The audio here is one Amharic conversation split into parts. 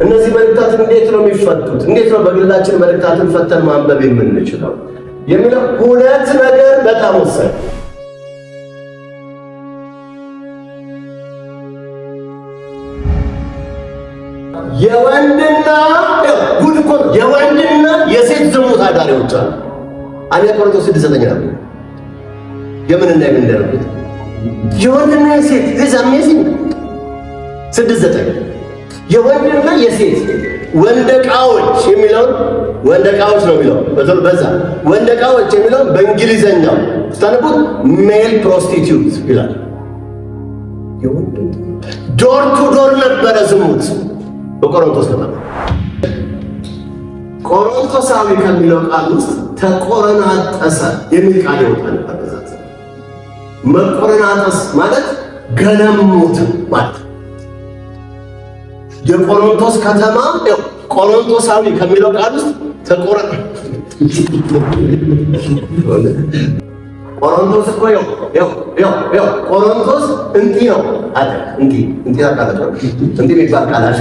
እነዚህ መልእክታት እንዴት ነው የሚፈቱት? እንዴት ነው በግላችን መልእክታትን ፈተን ማንበብ የምንችለው የሚለው ሁለት ነገር በጣም ወሳኝ። የወንድና ጉድ እኮ የወንድና የሴት ዝሙት አዳሪዎች አሉ። አንደኛ ቆሮንቶስ 6:9 ነው። የምንና የምን እንደረኩት የወንድና የሴት is amazing 6:9 የወንድና የሴት ወንደቃዎች የሚለው ወንደቃዎች ነው የሚለው በዛ ወንደቃዎች የሚለው በእንግሊዘኛው ስታነቡት ሜል ፕሮስቲቲዩት ይላል። ዶር ቱ ዶር ነበረ ዝሙት በቆሮንቶስ ነው። ቆሮንቶሳዊ ከሚለው ቃል ውስጥ ተቆረናጠሰ የሚል ቃል ይወጣል። መቆረናጠስ ማለት ገለሙት ማለት የቆሮንቶስ ከተማ ቆሮንቶሳዊ ከሚለው ቃል ውስጥ ቆሮንቶስ እኮ ቆሮንቶስ እንቲ ነው አለ። እንቲ ታውቃላችሁ? እንቲ የሚባል ቃል አለ።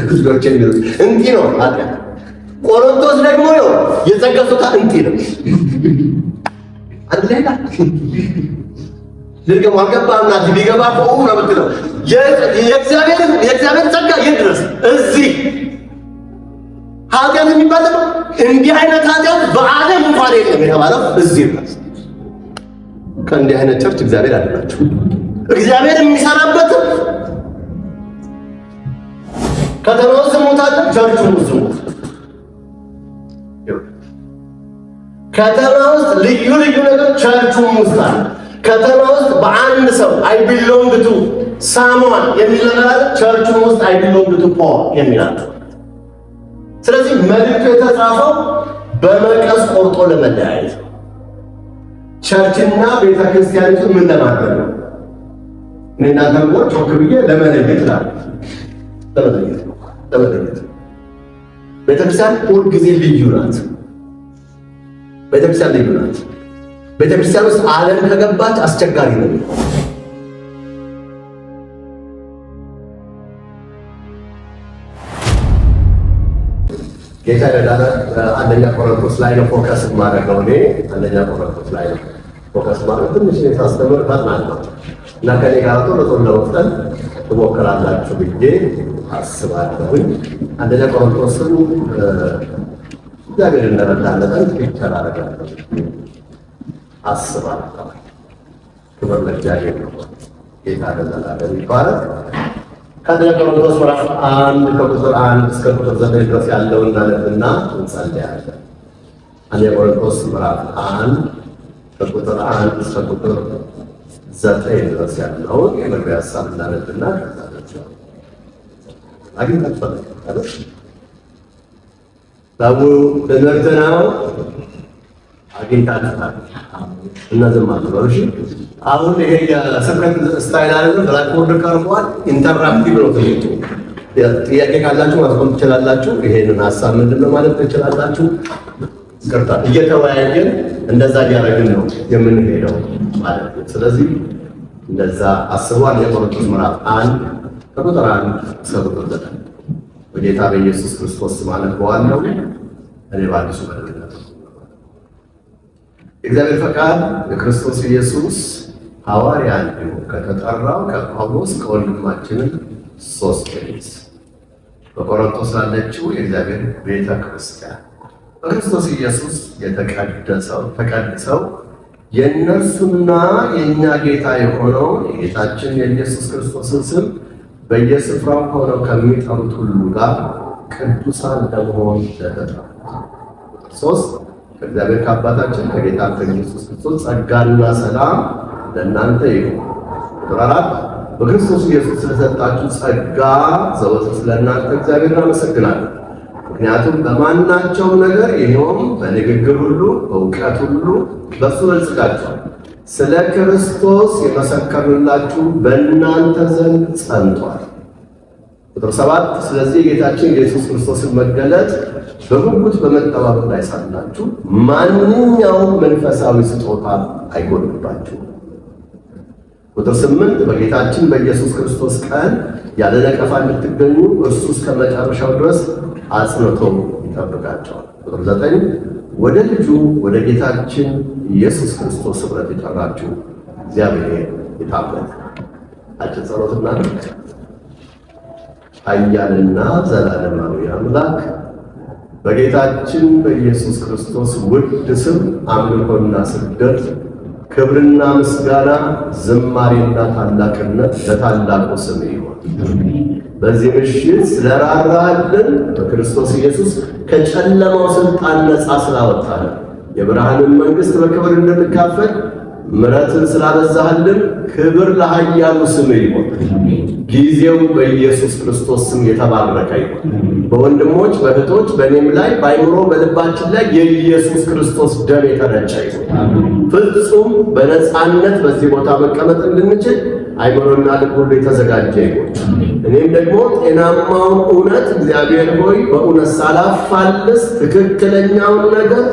ብዙዎች የሚሉት እንቲ ነው አለ። ቆሮንቶስ ደግሞ የጸጋ ስጦታ እንቲ ነው። አንድ ላይ ልክ ማገባና ቢገባ ቆው ነው የምትለው የእግዚአብሔር ጸጋ ይድረስ እዚህ ኃጢአት የሚባል እንዲህ አይነት ኃጢአት በዓለም እንኳን የለም የተባለው እዚህ ነው። ከእንዲህ አይነት ቸርች እግዚአብሔር አድናችሁ። እግዚአብሔር የሚሰራበት ከተማው ዝሙት አለ፣ ቸርቹ ዝሙት። ከተማ ውስጥ ልዩ ልዩ ነገር ቸርቹ ውስጥ አለ። ከተማ ውስጥ በአንድ ሰው አይ ቢሎንግ ቱ ሳሙዋን የሚል ነገር አለ። ቸርቹ ውስጥ አይ ቢሎንግ ቱ ፖል የሚል አለ። ስለዚህ መልእክቱ የተጻፈው በመቀስ ቆርጦ ለመለያየት ነው። ቸርችና ቤተ ክርስቲያኒቱ ምን ለማድረግ ነው? እኔና ደግሞ ጮክ ብዬ ለመለየት ነው። ለመለየት ቤተ ክርስቲያን ሁል ጊዜ ልዩ ናት። ቤተ ክርስቲያን ልዩ ናት። ቤተ ክርስቲያን ውስጥ ዓለም ከገባች አስቸጋሪ ነው። ጌታ ረዳና አንደኛ ቆሮንቶስ ላይ ነው ፎከስ ማድረገው። እኔ አንደኛ ቆሮንቶስ ላይ ነው ፎከስ ማድረግ ትንሽ የታስተምር ፈጥናለሁ እና ከኔ ጋር ቶሎ ለመፍጠን ትሞክራላችሁ ብዬ አስባለሁኝ። አንደኛ ቆሮንቶስን እግዚአብሔር እንደረዳለን ፒክቸር አደርጋለሁ አስባለሁ። ክብር ለእግዚአብሔር ነው። ጌታ ረዳና ይባረክ። ከአንደኛ ቆሮንቶስ ምዕራፍ 1 ከቁጥር 1 እስከ ቁጥር 9 ድረስ ያለውን እናነብና እንጸልያለን። አንደኛ ቆሮንቶስ ምዕራፍ 1 ከቁጥር 1 እስከ ቁጥር 9 ድረስ ያለውን የመግቢያ ሐሳብ እናነብና ከዛለችው አግኝታችኋል። ታቡ ለነርተና አግኝታችኋል እና ዝም አትበሉ እሺ። አሁን ይሄ የስብከት ስታይል አይደለም። ብላክቦርድ ቀርቧል። ኢንተራክቲቭ ነው ትምህርቱ። ጥያቄ ካላችሁ ማስቆም ትችላላችሁ። ይሄንን ሐሳብ ምንድነው ማለት ትችላላችሁ። ይቅርታ እየተወያየን እንደዛ እያደረግን ነው የምንሄደው ማለት ነው። ስለዚህ እንደዛ አስቧል። የቆሮንቶስ ምዕራፍ 1 ከቁጥር 1 እስከ ቁጥር 9 በጌታ በኢየሱስ ክርስቶስ ማለት በዋለው እኔ ባዲሱ መልእክት እግዚአብሔር ፈቃድ የክርስቶስ ኢየሱስ ሐዋርያ እንዲሆን ከተጠራው ከጳውሎስ ከወንድማችን ሶስቴኔስ በቆሮንቶስ ላለችው የእግዚአብሔር ቤተ ክርስቲያን በክርስቶስ ኢየሱስ ተቀድሰው የእነርሱና የእኛ ጌታ የሆነው የጌታችን የኢየሱስ ክርስቶስን ስም በየስፍራው ሆነው ከሚጠሩት ሁሉ ጋር ቅዱሳን ለመሆን ለተጠሩት 3 ከእግዚአብሔር ከአባታችን ከጌታ ከኢየሱስ ክርስቶስ ጸጋና ሰላም ለእናንተ ይሁን። ቁጥር 4 በክርስቶስ ኢየሱስ ስለሰጣችሁ ጸጋ ዘወትር ስለእናንተ እግዚአብሔር እናመሰግናለን። ምክንያቱም በማናቸው ነገር ይኸውም በንግግር ሁሉ በእውቀት ሁሉ በእሱ በልጽጋችኋል። ስለ ክርስቶስ የመሰከርንላችሁ በእናንተ ዘንድ ጸንቷል። ቁጥር 7 ስለዚህ ጌታችን ኢየሱስ ክርስቶስን መገለጥ በጉጉት በመጠባበቅ ላይ ሳላችሁ ማንኛውም መንፈሳዊ ስጦታ አይጎድልባችሁም። ቁጥር 8 በጌታችን በኢየሱስ ክርስቶስ ቀን ያለ ነቀፋ እንድትገኙ እርሱ እስከ መጨረሻው ድረስ አጽንቶ ይጠብቃቸዋል። ቁጥር 9 ወደ ልጁ ወደ ጌታችን ኢየሱስ ክርስቶስ ኅብረት የጠራችሁ እግዚአብሔር የታመነ አጭር ጸሎት እናድርግ። ኃያልና ዘላለማዊ አምላክ በጌታችን በኢየሱስ ክርስቶስ ውድ ስም አምልኮና ስግደት፣ ክብርና ምስጋና፣ ዝማሬና ታላቅነት ለታላቁ ስም ይሁን። በዚህ ምሽት ስለራራልን በክርስቶስ ኢየሱስ ከጨለማው ስልጣን ነፃ ስላወጣን የብርሃንን መንግሥት በክብር እንድንካፈል ምሕረትን ስላበዛህልን ክብር ለኃያሉ ስም ይሁን። ጊዜው በኢየሱስ ክርስቶስ ስም የተባረከ ይሁን። በወንድሞች በእህቶች በእኔም ላይ በአይምሮ በልባችን ላይ የኢየሱስ ክርስቶስ ደም የተረጨ ይሁን። ፍጹም በነፃነት በዚህ ቦታ መቀመጥ እንድንችል አይምሮና ልብ ሁሉ የተዘጋጀ ይሁን። እኔም ደግሞ ጤናማውን እውነት እግዚአብሔር ሆይ በእውነት ሳላፋልስ ትክክለኛውን ነገር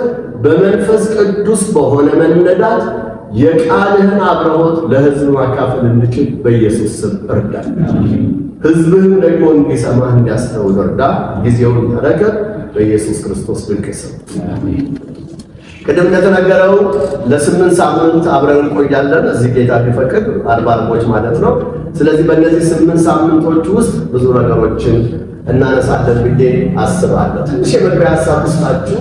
በመንፈስ ቅዱስ በሆነ መነዳት የቃልህን አብረሆት ለሕዝብ ማካፈል እንድችል በኢየሱስ ስም እርዳን። ሕዝብህም ደግሞ እንዲሰማህ እንዲያስተውል እርዳ። ጊዜውን ተረከብ። በኢየሱስ ክርስቶስ ድንቅ ስም ቅድም እንደተነገረው ለ8 ሳምንት አብረን እንቆያለን። እዚህ ጌታ ቢፈቅድ 40 አርቦች ማለት ነው። ስለዚህ በእነዚህ 8 ሳምንቶች ውስጥ ብዙ ነገሮችን እናነሳለን ብዬ አስባለሁ። ትንሽ የመግቢያ ሀሳብ ውስጣችሁ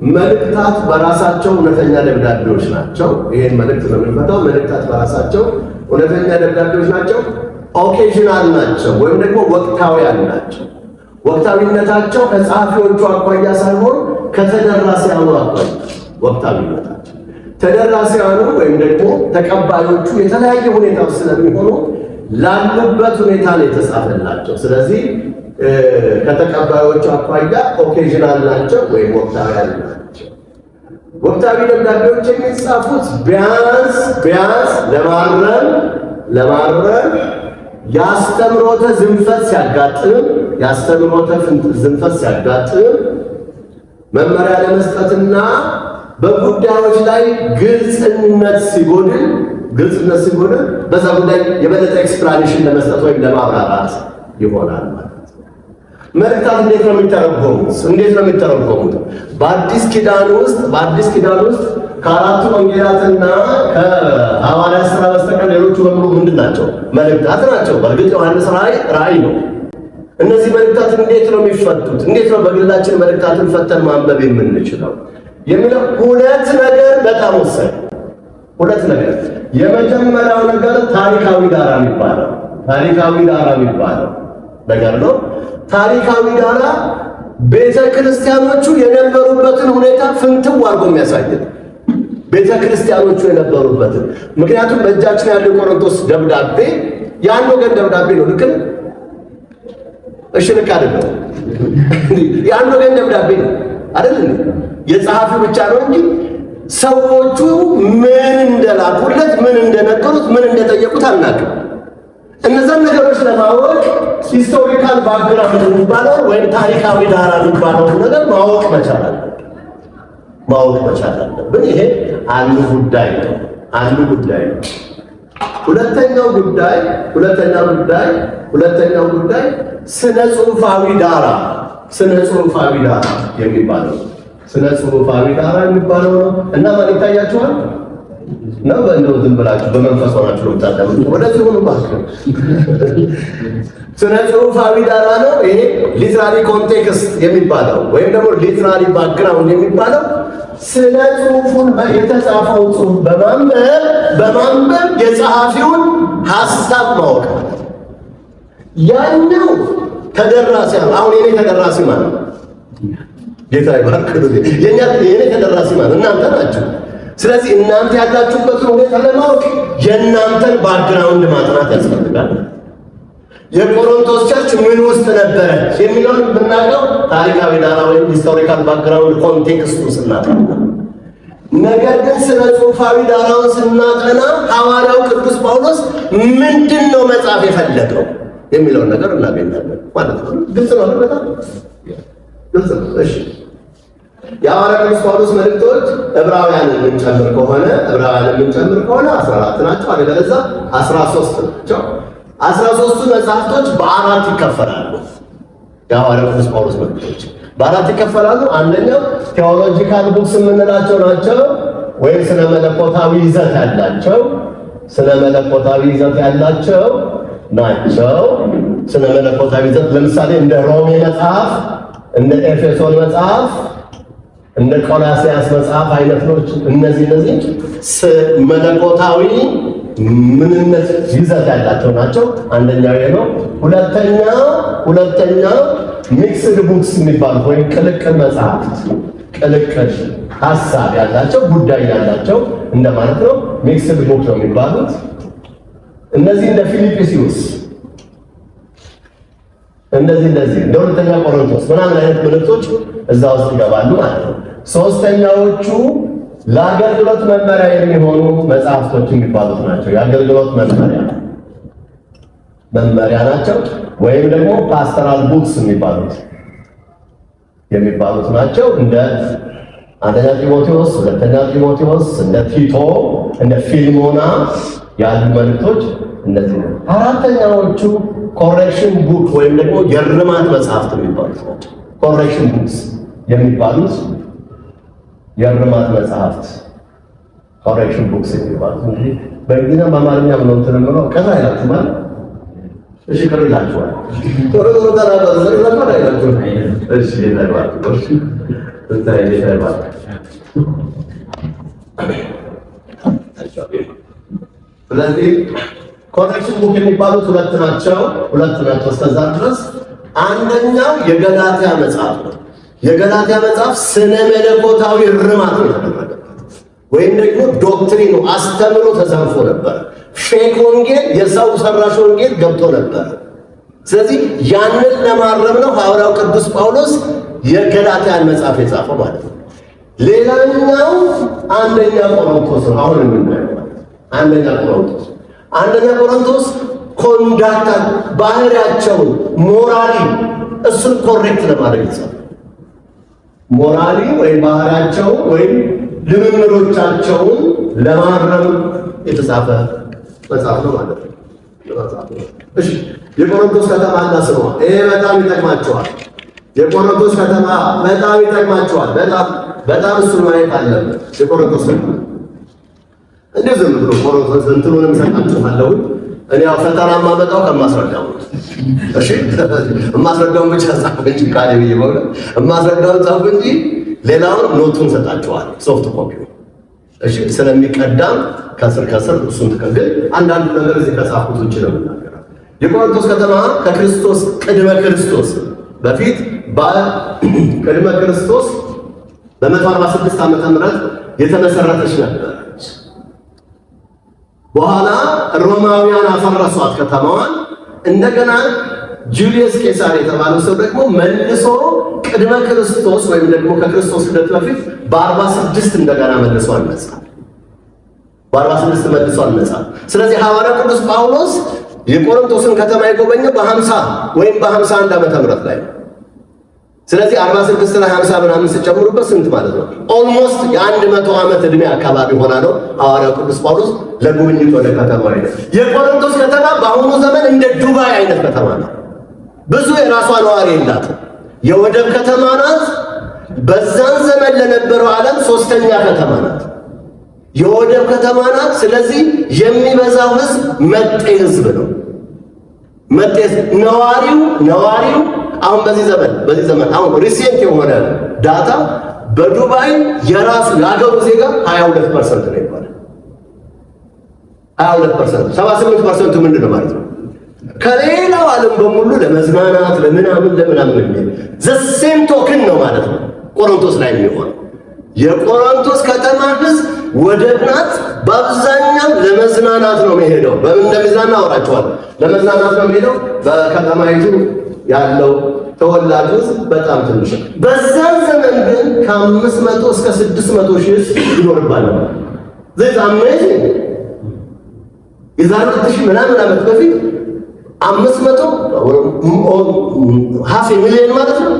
መልእክታት በራሳቸው እውነተኛ ደብዳቤዎች ናቸው። ይሄን መልእክት ነው የምንፈታው። መልእክታት በራሳቸው እውነተኛ ደብዳቤዎች ናቸው። ኦኬዥናል ናቸው ወይም ደግሞ ወቅታዊያን ናቸው። ወቅታዊነታቸው ከጸሐፊዎቹ አኳያ ሳይሆን ከተደራሲያኑ አኳያ ወቅታዊነታቸው። ተደራሲያኑ ወይም ደግሞ ተቀባዮቹ የተለያየ ሁኔታ ውስጥ ስለሚሆኑ ላሉበት ሁኔታ ነው የተጻፈላቸው። ስለዚህ ከተቀባዮቹ አኳያ ኦኬዥናል ናቸው ወይም ወቅታዊያን ናቸው። ወቅታዊ ደብዳቤዎች የሚጻፉት ቢያንስ ለማረም ያስተምሮተ ዝንፈት ሲያጋጥም መመሪያ ለመስጠትና በጉዳዮች ላይ ግልጽነት ሲጎድል በዛ ጉዳይ የበለጠ ኤክስፕላኔሽን ለመስጠት ወይም ለማብራራት ይሆናል ማለት ነው። መልእክታት እንዴት ነው የሚተረጎሙት? በአዲስ ኪዳን ውስጥ ከአራቱ ወንጌላትና ከሐዋርያት ሥራ በስተቀር ሌሎቹ በሙሉ ምንድን ናቸው? መልእክታት ናቸው። በእርግጥ ዮሐንስ ራእይ ነው። እነዚህ መልእክታት እንዴት ነው የሚፈቱት? እንዴት ነው በግላችን መልእክታትን ፈተን ማንበብ የምንችለው የሚለው ሁለት ነገር በጣም ወሳኝ። ሁለት ነገር። የመጀመሪያው ነገር ታሪካዊ ዳራ የሚባለው ነገር ነው። ታሪካዊ ዳራ ቤተ ክርስቲያኖቹ የነበሩበትን ሁኔታ ፍንትው አድርጎ የሚያሳይ ቤተ ክርስቲያኖቹ የነበሩበትን። ምክንያቱም በእጃችን ያለው የቆሮንቶስ ደብዳቤ የአንድ ወገን ደብዳቤ ነው። ልክ ነው? እሺ፣ ልክ አይደለም? የአንድ ወገን ደብዳቤ ነው አይደል? የጸሐፊው ብቻ ነው እንጂ ሰዎቹ ምን እንደላኩለት፣ ምን እንደነገሩት፣ ምን እንደጠየቁት አናውቅም። እነዛን ነገሮች ለማወቅ ሂስቶሪካል ባክግራውንድ የሚባለው ወይም ታሪካዊ ዳራ የሚባለው ነገር ማወቅ መቻል አለብን። ይሄ አንዱ ጉዳይ ነው። ሁለተኛው ጉዳይ ስነ ጽሑፋዊ ዳራ የሚባለው ነው እና ማን ይታያችኋል? ነው በእንደው ዝም ብላችሁ በመንፈስ ሆናችሁ ልታዳምጡ ወደዚህ ሆኖ ባክ ስነ ጽሑፋዊ ዳራ ነው። ይሄ ሊትራሪ ኮንቴክስት የሚባለው ወይም ደግሞ ሊትራሪ ባክግራውንድ የሚባለው ስነ ጽሑፉን የተጻፈው ጽሑፍ በማንበብ የጸሐፊውን ሐሳብ ማወቅ። ያኛው ተደራሲ አሁን የኔ ተደራሲ ማለት ጌታ ይባርክ የኔ ተደራሲ ማለት እናንተ ናችሁ። ስለዚህ እናንተ ያላችሁበትን ሁኔታ ለማወቅ የእናንተን ባክግራውንድ ማጥናት ያስፈልጋል። የቆሮንቶስ ቸርች ምን ውስጥ ነበረች የሚለውን ብናውቀው ታሪካዊ ዳራ ወይም ሂስቶሪካል ባክግራውንድ ኮንቴክስቱ ስናጠና፣ ነገር ግን ስነ ጽሑፋዊ ዳራውን ስናጠና ሐዋርያው ቅዱስ ጳውሎስ ምንድን ነው መጻፍ የፈለገው የሚለውን ነገር እናገኛለን ማለት ነው። ግልጽ ነው። በጣም ግልጽ ነው። እሺ የሐዋርያው ቅዱስ ጳውሎስ መልእክቶች ዕብራውያንን የምንጨምር ከሆነ 14 ናቸው። አለበለዚያ 13 ናቸው። 13ቱ መጽሐፍቶች በአራት ይከፈላሉ። የሐዋርያው ቅዱስ ጳውሎስ መልእክቶች በአራት ይከፈላሉ። አንደኛው ቴዎሎጂካል ቡክስ የምንላቸው ናቸው፣ ወይም ስነ መለኮታዊ ይዘት ያላቸው ናቸው። ስነ መለኮታዊ ይዘት ለምሳሌ እንደ ሮሜ መጽሐፍ፣ እንደ ኤፌሶን መጽሐፍ፣ እንደ ቆላስያስ መጽሐፍ አይነቶች እነዚህ መለኮታዊ ምንነት ይዘት ያላቸው ናቸው። አንደኛው ይሄ ነው። ሁለተኛው ሚክስድ ቡክስ የሚባሉት ወይም ቅልቅል መጽሐፍት፣ ቅልቅል ሐሳብ ያላቸው ጉዳይ ያላቸው እንደማለት ነው። ሚክስድ ቡክ ነው የሚባሉት። እነዚህ እንደ ፊልጵስዩስ እንደዚህ እንደ ሁለተኛ ቆሮንቶስ ምናምን አይነት መልእክቶች እዛ ውስጥ ይገባሉ ማለት ነው። ሶስተኛዎቹ ለአገልግሎት መመሪያ የሚሆኑ መጽሐፍቶች የሚባሉት ናቸው። የአገልግሎት መመሪያ ናቸው፣ ወይም ደግሞ ፓስተራል ቡክስ የሚባሉት ናቸው። እንደ አንደኛ ጢሞቴዎስ፣ ሁለተኛ ጢሞቴዎስ፣ እንደ ቲቶ፣ እንደ ፊልሞና ያሉ መልእክቶች እነዚህ ነው። አራተኛዎቹ ኮሬክሽን ቡክ ወይም ደግሞ የርማት መጽሐፍት የሚባሉት ናቸው። ኮሬክሽን ቡክስ የሚባሉት የርማት መጽሐፍት ኮሬክሽን ቡክስ የሚባሉት እንግዲህ በእንግሊዝኛ በአማርኛ ብለው እንትን ነው ቀራ አይላችሁ ማለት እሺ፣ ቀራ ይላችኋል። ቶሎ ተናገሩ ዘርዘር አይላችሁ። እሺ ይላል ስለዚህ ኮሬክሽን ቡክ የሚባሉት ሁለት ናቸው እስከዛ ድረስ። አንደኛው የገላትያ መጽሐፍ ነው። የገላትያ መጽሐፍ ስነ መለኮታዊ ርማት ነው የተደረገበት፣ ወይም ደግሞ ዶክትሪኑ አስተምሮ ተዛንፎ ነበር። ፌክ ወንጌል፣ የሰው ሰራሽ ወንጌል ገብቶ ነበር። ስለዚህ ያንን ለማረም ነው ሐዋርያው ቅዱስ ጳውሎስ የገላትያን መጽሐፍ የጻፈው ማለት ነው። ሌላኛው አንደኛ ቆሮንቶስ ነው። አሁን የምናየው አንደኛ ቆሮንቶስ ኮንዳክት ባህሪያቸውን ሞራሊ እሱን ኮሬክት ለማድረግ ይጻፋል። ሞራሊ ወይም ባህሪያቸውን ወይም ልምምዶቻቸውን ለማረም የተጻፈ መጽሐፍ ነው ማለት ነው። እሺ፣ የቆሮንቶስ ከተማ እናስበው። ይሄ በጣም ይጠቅማቸዋል። የቆሮንቶስ ከተማ በጣም ይጠቅማቸዋል። በጣም እሱን ማየት አለበት። የቆሮንቶስ ከተማ እንዴ ዝም ብሎ ቆሮንቶስ እንትኑንም ሰጣችኋለሁ። እኔ ያው ፈተና ማመጣው ከማስረዳው እሺ፣ ማስረዳውን ብቻ ጻፍ እንጂ ቃል ይበል ማስረዳውን ጻፍ እንጂ ሌላውን ኖቱን ሰጣችኋል፣ ሶፍት ኮፒ እሺ። ስለሚቀዳም ከስር እሱን ተከገል አንዳንድ ነገር እዚህ ከጻፍኩት ውጪ ነው የምናገረው። የቆሮንቶስ ከተማ ከክርስቶስ ቅድመ ክርስቶስ በፊት ቅድመ ክርስቶስ በ146 ዓመተ ምህረት የተመሰረተች ነበረች። በኋላ ሮማውያን አፈረሷት ከተማዋን። እንደገና ጁሊየስ ቄሳር የተባለው ሰው ደግሞ መልሶ ቅድመ ክርስቶስ ወይም ደግሞ ከክርስቶስ ልደት በፊት በ46 እንደገና መልሶ አነጻት። ስለዚህ ሐዋርያው ቅዱስ ጳውሎስ የቆሮንቶስን ከተማ የጎበኘው በ50 ወይም በ51 ዓመተ ምህረት ላይ ነው። ስለዚህ 46 እና 50 ምናምን ሲጨምሩበት ስንት ማለት ነው? ኦልሞስት የ100 ዓመት ዕድሜ አካባቢ ሆና ነው ሐዋርያው ቅዱስ ጳውሎስ ለጉብኝት ወደ ከተማው ሄደ። የቆሮንቶስ ከተማ በአሁኑ ዘመን እንደ ዱባይ አይነት ከተማ ነው። ብዙ የራሷ ነዋሪ የላትም። የወደብ ከተማ ናት። በዛን ዘመን ለነበረው ዓለም ሶስተኛ ከተማ ናት። የወደብ ከተማ ናት። ስለዚህ የሚበዛው ህዝብ መጤ ህዝብ ነው። መጤ ነዋሪው አሁን በዚህ ዘመን አሁን ሪሴንት የሆነ ዳታ በዱባይ የራሱ የሀገሩ ዜጋ 22% ነው ይባላል። 22%፣ 78% ምንድን ነው ማለት ነው? ከሌላው ዓለም በሙሉ ለመዝናናት ለምናምን የሚል ዘሴም ቶክን ነው ማለት ነው። ቆሮንቶስ ላይ የሚሆን የቆሮንቶስ ከተማ ህዝብ ወደብ ናት። በአብዛኛው ለመዝናናት ነው የሚሄደው። በምን እንደሚዝናና አወራቸዋለሁ። ለመዝናናት ነው የሚሄደው። በከተማይቱ ያለው ተወላጅ ህዝብ በጣም ትንሽ። በዛን ዘመን ግን ከ500 እስከ 600 ሺህ ህዝብ ይኖርባል። ዘት አሜዚንግ። የዛሬ 2000 ምናምን ዓመት በፊት 500 ሃፍ ሚሊዮን ማለት ነው።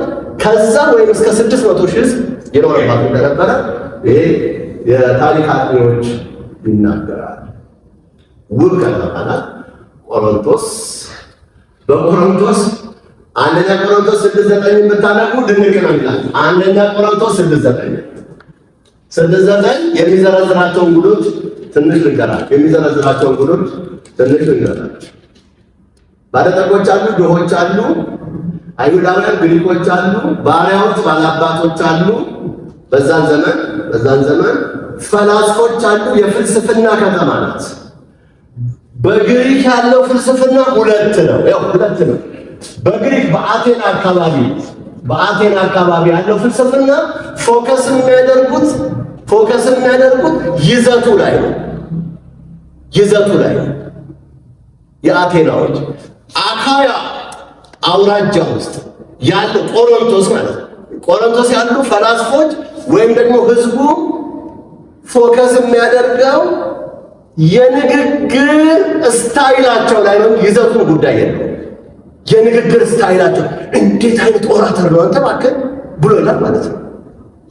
ከዛ ወይም እስከ 600 ሺህ ህዝብ የኖረባት እንደነበረ ይሄ የታሪክ አጥኚዎች ይናገራል። ውብ ከተማ ናት ቆሮንቶስ። በቆሮንቶስ አንደኛ ቆሮንቶስ 6:9 ብታነቡ ድንቅ ነው ይላል። አንደኛ ቆሮንቶስ 6:9 የሚዘረዝራቸውን ጉዶች ትንሽ ልንገራችሁ። ባለጠጎች አሉ፣ ድሆች አሉ፣ አይሁዳውያን፣ ግሪኮች አሉ፣ ባሪያዎች፣ ባላባቶች አሉ። በዛን ዘመን ፈላስፎች አሉ። የፍልስፍና ከተማ ናት። በግሪክ ያለው ፍልስፍና ሁለት ነው። በግሪክ በአቴና አካባቢ ያለው ፍልስፍና ፎከስ የሚያደርጉት ይዘቱ ላይ ነው። የአቴናዎች አካያ አውራጃ ውስጥ ያለ ቆሮንቶስ ማለት ነው። ቆሮንቶስ ያሉ ፈላስፎች ወይም ደግሞ ህዝቡ ፎከስ የሚያደርገው የንግግር ስታይላቸው ላይ ነው። ይዘቱን ጉዳይ የለው። የንግግር ስታይላቸው እንዴት አይነት ኦራተር ነው አንተ እባክህ ብሎ ይላል ማለት ነው።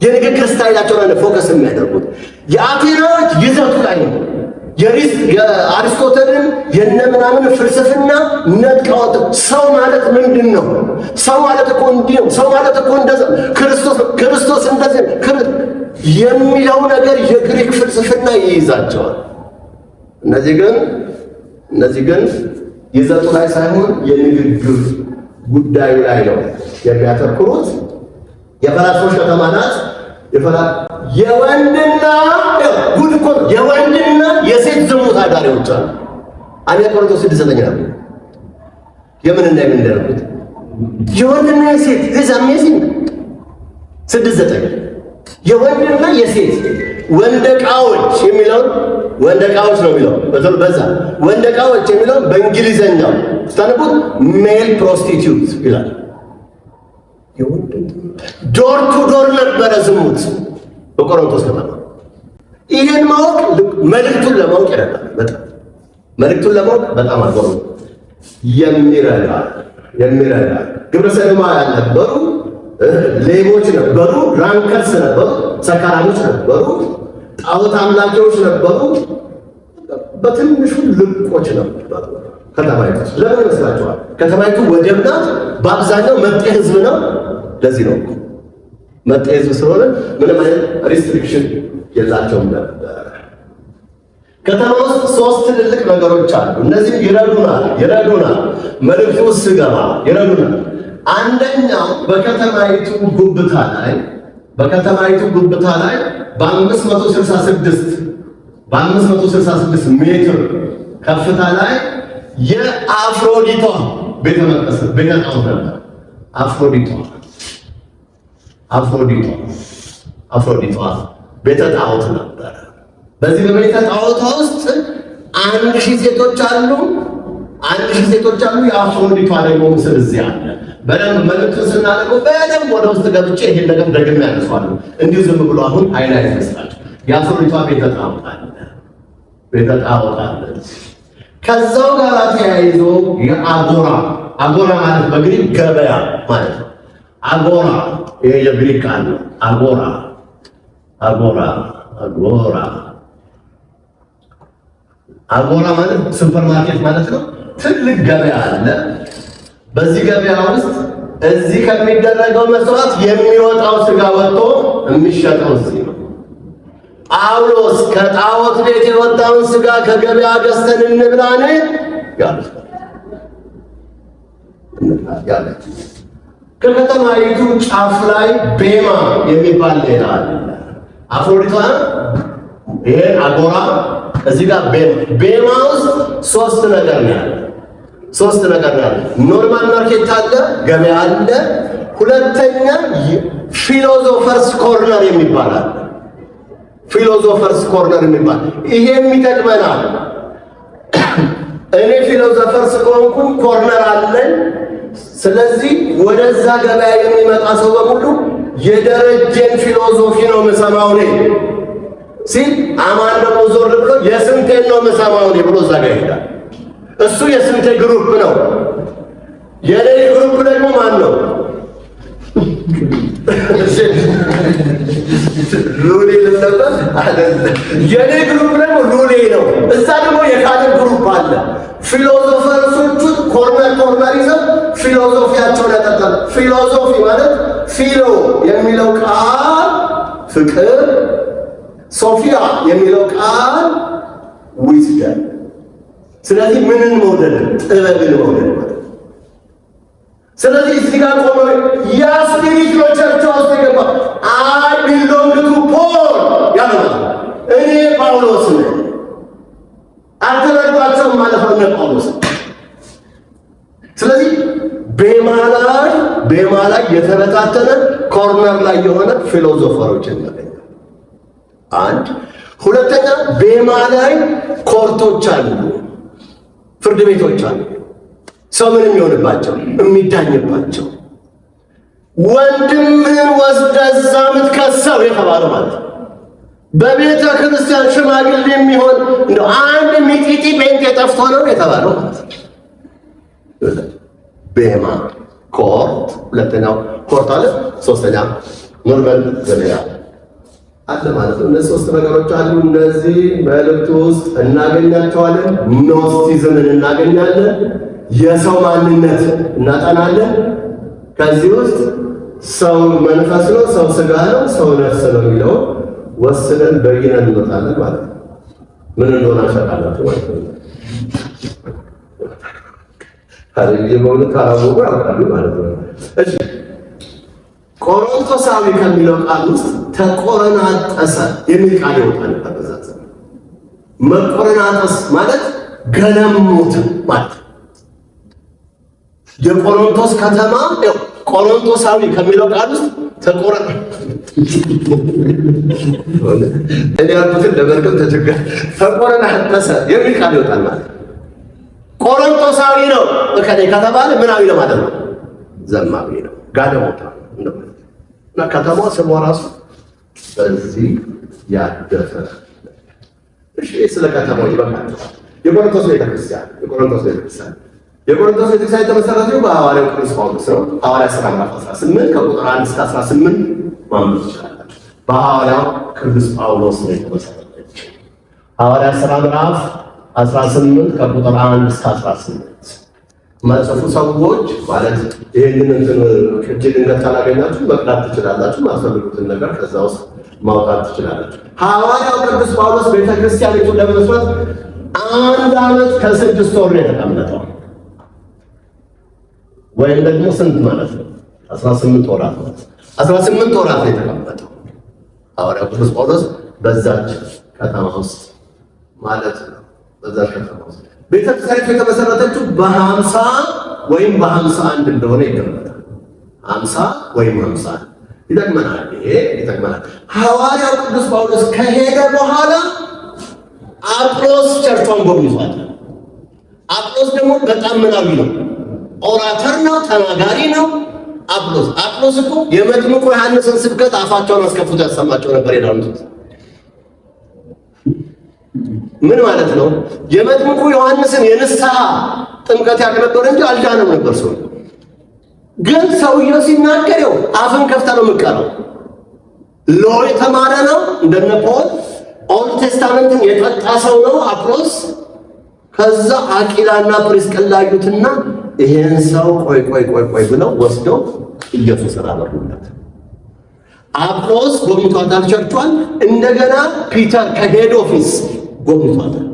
የንግግር ስታይላቸው ላይ ፎከስ የሚያደርጉት የአቴናዎች ይዘቱ ላይ ነው። የአሪስቶተልን የነምናምን ፍልስፍና ነጥቀውት ሰው ማለት ምንድን ነው? ሰው ማለት እኮ እንዲህ ነው። ሰው ማለት እኮ እንደዛ ክርስቶስ እንደዚህ የሚለው ነገር የግሪክ ፍልስፍና ይይዛቸዋል። እነዚህ ግን ይዘቱ ላይ ሳይሆን የንግግር ጉዳዩ ላይ ነው የሚያተኩሩት። የፈላስፎች ከተማ ናት። የወንድና የሴት ዝሙት አዳሪዎች አሉ። አንደኛ ቆሮንቶስ 6:9 ነው። የምንና የምን እንደረኩት የወንድና የሴት this amazing 6:9 የወንድና የሴት ወንደቃዎች የሚለው ወንደቃዎች ነው የሚለው በዛ ወንደቃዎች የሚለው በእንግሊዘኛው ስታነቡት ሜል ፕሮስቲቲዩት ይላል። ዶር ቱ ዶር ነበረ ዝሙት በቆሮንቶስ ከተማ። ይህን ማወቅ መልእክቱን ለማወቅ ይረዳል። መልእክቱን ለማወቅ በጣም አድርጎ የሚረዳ ግብረ ሰዶማውያን ነበሩ፣ ሌቦች ነበሩ፣ ድራንከርስ ነበሩ፣ ሰካራሞች ነበሩ፣ ጣዖት አምላኪዎች ነበሩ፣ በትንሹ ልቆች ነበሩ። ከተማይቱ ለምን ይመስላችኋል? ከተማይቱ ወደብ ናት። በአብዛኛው መጤ ህዝብ ነው። ለዚህ ነው መጤ ህዝብ ስለሆነ ምንም አይነት ሪስትሪክሽን የላቸውም ነበር። ከተማ ውስጥ 3 ትልልቅ ነገሮች አሉ። እነዚህ ይረዱናል መልእክቱ ውስጥ ስገባ ይረዱናል። አንደኛው በከተማይቱ ጉብታ ላይ በ566 ሜትር ከፍታ ላይ የአፍሮዲቷ ቤተ መቅደስ ቤተ ጣዖት ነበር። አፍሮዲቷ ቤተ ጣዖት ነበር። በዚህ በቤተ ጣዖቷ ውስጥ 1000 ሴቶች አሉ። የአፍሮዲቷ ደግሞ ምስል እዚህ አለ። በደንብ መልእክቱን ስናደርገው በደንብ ወደ ውስጥ ገብቼ ይሄን ነገር ደግሜ ያነሳዋለሁ። እንዲሁ ዝም ብሎ አሁን ሃይላይት ይመስላል። የአፍሮዲቷ ቤተ ጣዖት አለ። ከዛው ጋር ተያይዞ የአጎራ ማለት በግሪክ ገበያ ማለት ነው። ይሄ የግሪክ ቃል ነው። አጎራ ማለት ሱፐርማርኬት ማለት ነው። ትልቅ ገበያ አለ። በዚህ ገበያ ውስጥ እዚህ ከሚደረገው መስዋዕት የሚወጣው ስጋ ወጥቶ የሚሸጠው እዚህ ነው። ጳውሎስ ከጣዖት ቤት የወጣውን ስጋ ከገበያ ገዝተን እንብላን ያለች። ከከተማይቱ ጫፍ ላይ ቤማ የሚባል ሌላ አለ። አፍሮዲቷ ይሄ አጎራ እዚህ ጋር ቤማ ውስጥ 3 ነገር ነው ያለው። ኖርማል ማርኬት አለ፣ ገበያ አለ። ሁለተኛ ፊሎዞፈርስ ኮርነር የሚባል አለ። ይሄም ይጠቅመናል። እኔ ፊሎዞፈርስ ከሆንኩኝ ኮርነር አለኝ። ስለዚህ ወደዛ ገበያ የሚመጣ ሰው በሙሉ የደረጀን ፊሎዞፊ ነው የምሰማው ነኝ ሲል አማን ደግሞ ዞር ብሎ የስንቴን ነው የምሰማው ነኝ ብሎ እዛ ጋር ይሄዳል። እሱ የስንቴ ግሩፕ ነው። የኔ ግሩፕ ደግሞ ማን ነው? ሉሌ ነበር አይደለም። የኔ ግሩፕ ደግሞ ሉሌ ነው። እዛ ደግሞ የካለም ግሩፕ አለ። ፊሎዞፈሮቹ ኮርነር ይዘው ፊሎዞፊያቸውን ያጠጣሉ። ፊሎዞፊ ማለት ፊሎ የሚለው ቃል ፍቅር፣ ሶፊያ የሚለው ቃል ዊዝደም። ስለዚህ ምንን መውደድ? ጥበብን መውደድ ማለት። ስለዚህ እዚህ ጋር ቆመ ያ ስፒሪት ነው ቸርች ውስጥ የገባ አይ ቢሎንግ ቱ ፖል ያለው እኔ ጳውሎስ ነኝ። አልተረዷቸውም ማለት ነው ጳውሎስ። ስለዚህ ቤማ ላይ የተበታተነ ኮርነር ላይ የሆነ ፊሎዞፈሮችን ያገኛል። አንድ ሁለተኛ፣ ቤማ ላይ ኮርቶች አሉ፣ ፍርድ ቤቶች አሉ። ሰው ምን የሚሆንባቸው የሚዳኝባቸው። ወንድምህን ወስደህ እዛ የምትከሰው የተባለው ማለት ነው። በቤተ ክርስቲያን ሽማግሌ የሚሆን እንደው አንድ ሚጢጢ ጴንጤ ጠፍቶ ነው የተባለው ማለት ነው። ቤማ ኮርት፣ ሁለተኛው ኮርት አለ። ሶስተኛ ኖርማል ገበያ አለ ማለት ነው። እነዚህ ሶስት ነገሮች አሉ። እነዚህ መልእክቱ ውስጥ እናገኛቸዋለን። ኖስቲዝምን እናገኛለን። የሰው ማንነት እናጠናለን። ከዚህ ውስጥ ሰው መንፈስ ነው፣ ሰው ስጋ ነው፣ ሰው ነፍስ ነው የሚለው ወስነን በይነን እንወጣለን ማለት ነው። ምን እንደሆነ አሸቃላችሁ ማለት ነው። የሆነ ካላወቁ ያውቃሉ ማለት ነው። እሺ ቆሮንቶሳዊ ከሚለው ቃል ውስጥ ተቆረናጠሰ የሚል ቃል ይወጣል። በዛት መቆረናጠስ ማለት ገለሙት ማለት የቆሮንቶስ ከተማ ቆሮንቶሳዊ ከሚለው ቃል ውስጥ እኔ ያልኩትን ለመርገም ተቸገረ። ተቆረናጠሰ የሚል ቃል ይወጣል ማለት ቆሮንቶሳዊ ነው እከሌ ከተባለ ምናዊ ነው ማለት ነው። ዘማዊ ነው፣ ጋለሞታ ነው። እና ከተማዋ ስሟ ራሱ በዚህ ያደፈ። እሺ ስለ ከተማው ይበቃል። የቆሮንቶስ ቤተክርስቲያን የተመሰረተው በሐዋርያው ቅዱስ ጳውሎስ ነው። ሐዋርያት ሥራ ምዕራፍ 18 ከቁጥር 1 እስከ 18 ማንበብ ይችላል። በሐዋርያው ቅዱስ ጳውሎስ ነው የተመሰረተው። ሐዋርያት ሥራ ምዕራፍ 18 ከቁጥር 1 እስከ 18 መጽፉ ሰዎች ማለት ይሄንን እንትን ቅጂ ድንገት ካላገኛችሁ መቅዳት ትችላላችሁ። ማፈልጉትን ነገር ከዛ ውስጥ ማውጣት ትችላላችሁ። ሐዋርያው ቅዱስ ጳውሎስ ቤተክርስቲያኒቱን ለመስራት 1 ዓመት ከ6 ወር ነው የተቀመጠው። ወይም ደግሞ ስንት ማለት ነው? 18 ወራት ነው። 18 ወራት ነው የተቀመጠው ሐዋርያው ቅዱስ ጳውሎስ በዛች ከተማ ውስጥ ማለት ነው። በዛች ከተማ ውስጥ ቤተክርስቲያኒቱ የተመሰረተችው በ50 ወይም በ51 እንደሆነ ይገመታል። 50 ወይም 51 ይጠቅመናል። ይሄ ይጠቅመናል። ሐዋርያው ቅዱስ ጳውሎስ ከሄደ በኋላ አጵሎስ ቸርቿን ጎብኝቷል። አጵሎስ ደግሞ በጣም ምናዊ ነው፣ ኦራተር ነው፣ ተናጋሪ ነው። አጵሎስ እኮ የመጥምቁ ዮሐንስን ስብከት አፋቸውን አስከፍቶ ያሰማቸው ነበር የዳኑት። ምን ማለት ነው? የመጥምቁ ዮሐንስን የንስሐ ጥምቀት ያቀረበው እንጂ አልዳነም ነበር ሰው። ግን ሰውየው ሲናገረው አፍን ከፍታ ነው የምትቀረው። ሎ የተማረ ነው እንደነ ፖል። ኦልድ ቴስታመንትን የጠጣ ሰው ነው አጵሎስ። ከዛ አቂላና ፕሪስቅላ አዩትና ይሄን ሰው ቆይ ብለው ወስደው ኢየሱስን አበሩለት። አጵሎስ ጎብኝቷታል ቸርቿን። እንደገና ፒተር ከሄድ ኦፊስ ጎብኝቷታል።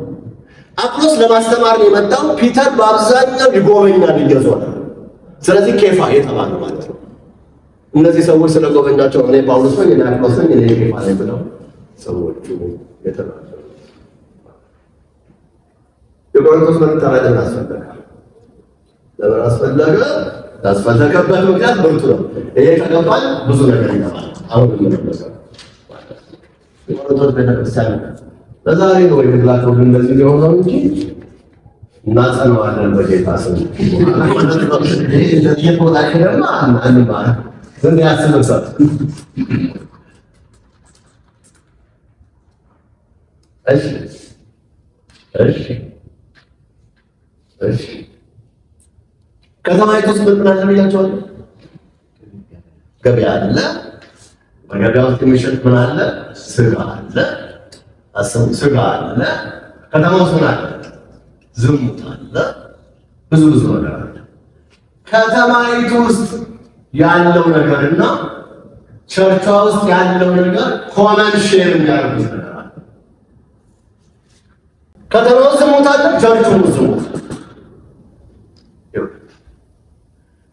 አጵሎስ ለማስተማር ነው የመጣው። ፒተር በአብዛኛው ይጎበኛል እየዞረ። ስለዚህ ኬፋ የተባለ ማለት ነው። እነዚህ ሰዎች ስለጎበኛቸው እኔ ጳውሎስ ነኝ፣ እኔ አጵሎስ ነኝ፣ እኔ ኬፋ ነኝ ብለው ሰዎቹ የተናገሩ። የቆሮንቶስ መልእክት ለምን አስፈለገ? ለምን አስፈለገ? ያስፈለገበት ምክንያት ብርቱ ነው። ይሄ ከገባል ብዙ ነገር ይገባል። አሁን የምንመለከተው የቆሮንቶስ ቤተክርስቲያን ለዛሬ ነው የምንላከው። ግን እንደዚህ ሊሆነው እንጂ እናጸናዋለን በጌታ ስም። ለዚህ ቦታ ከደማ አንማር ዘንድ ያስነሳል። እሺ ከተማይቱ ውስጥ ምን አለ ብያቸዋለሁ? ገበያ አለ። በገበያ ውስጥ የሚሸጥ ምን አለ? ስጋ አለ። ስጋ አለ። ከተማ ውስጥ ምን አለ? ዝሙት አለ። ብዙ ነገር አለ። ከተማይቱ ውስጥ ያለው ነገርና ቸርቿ ውስጥ ያለው ነገር ኮመን ሼር የሚያደርጉት ነገር አለ። ከተማ ውስጥ ዝሙት አለ፣ ቸርቹ ውስጥ ዝሙት።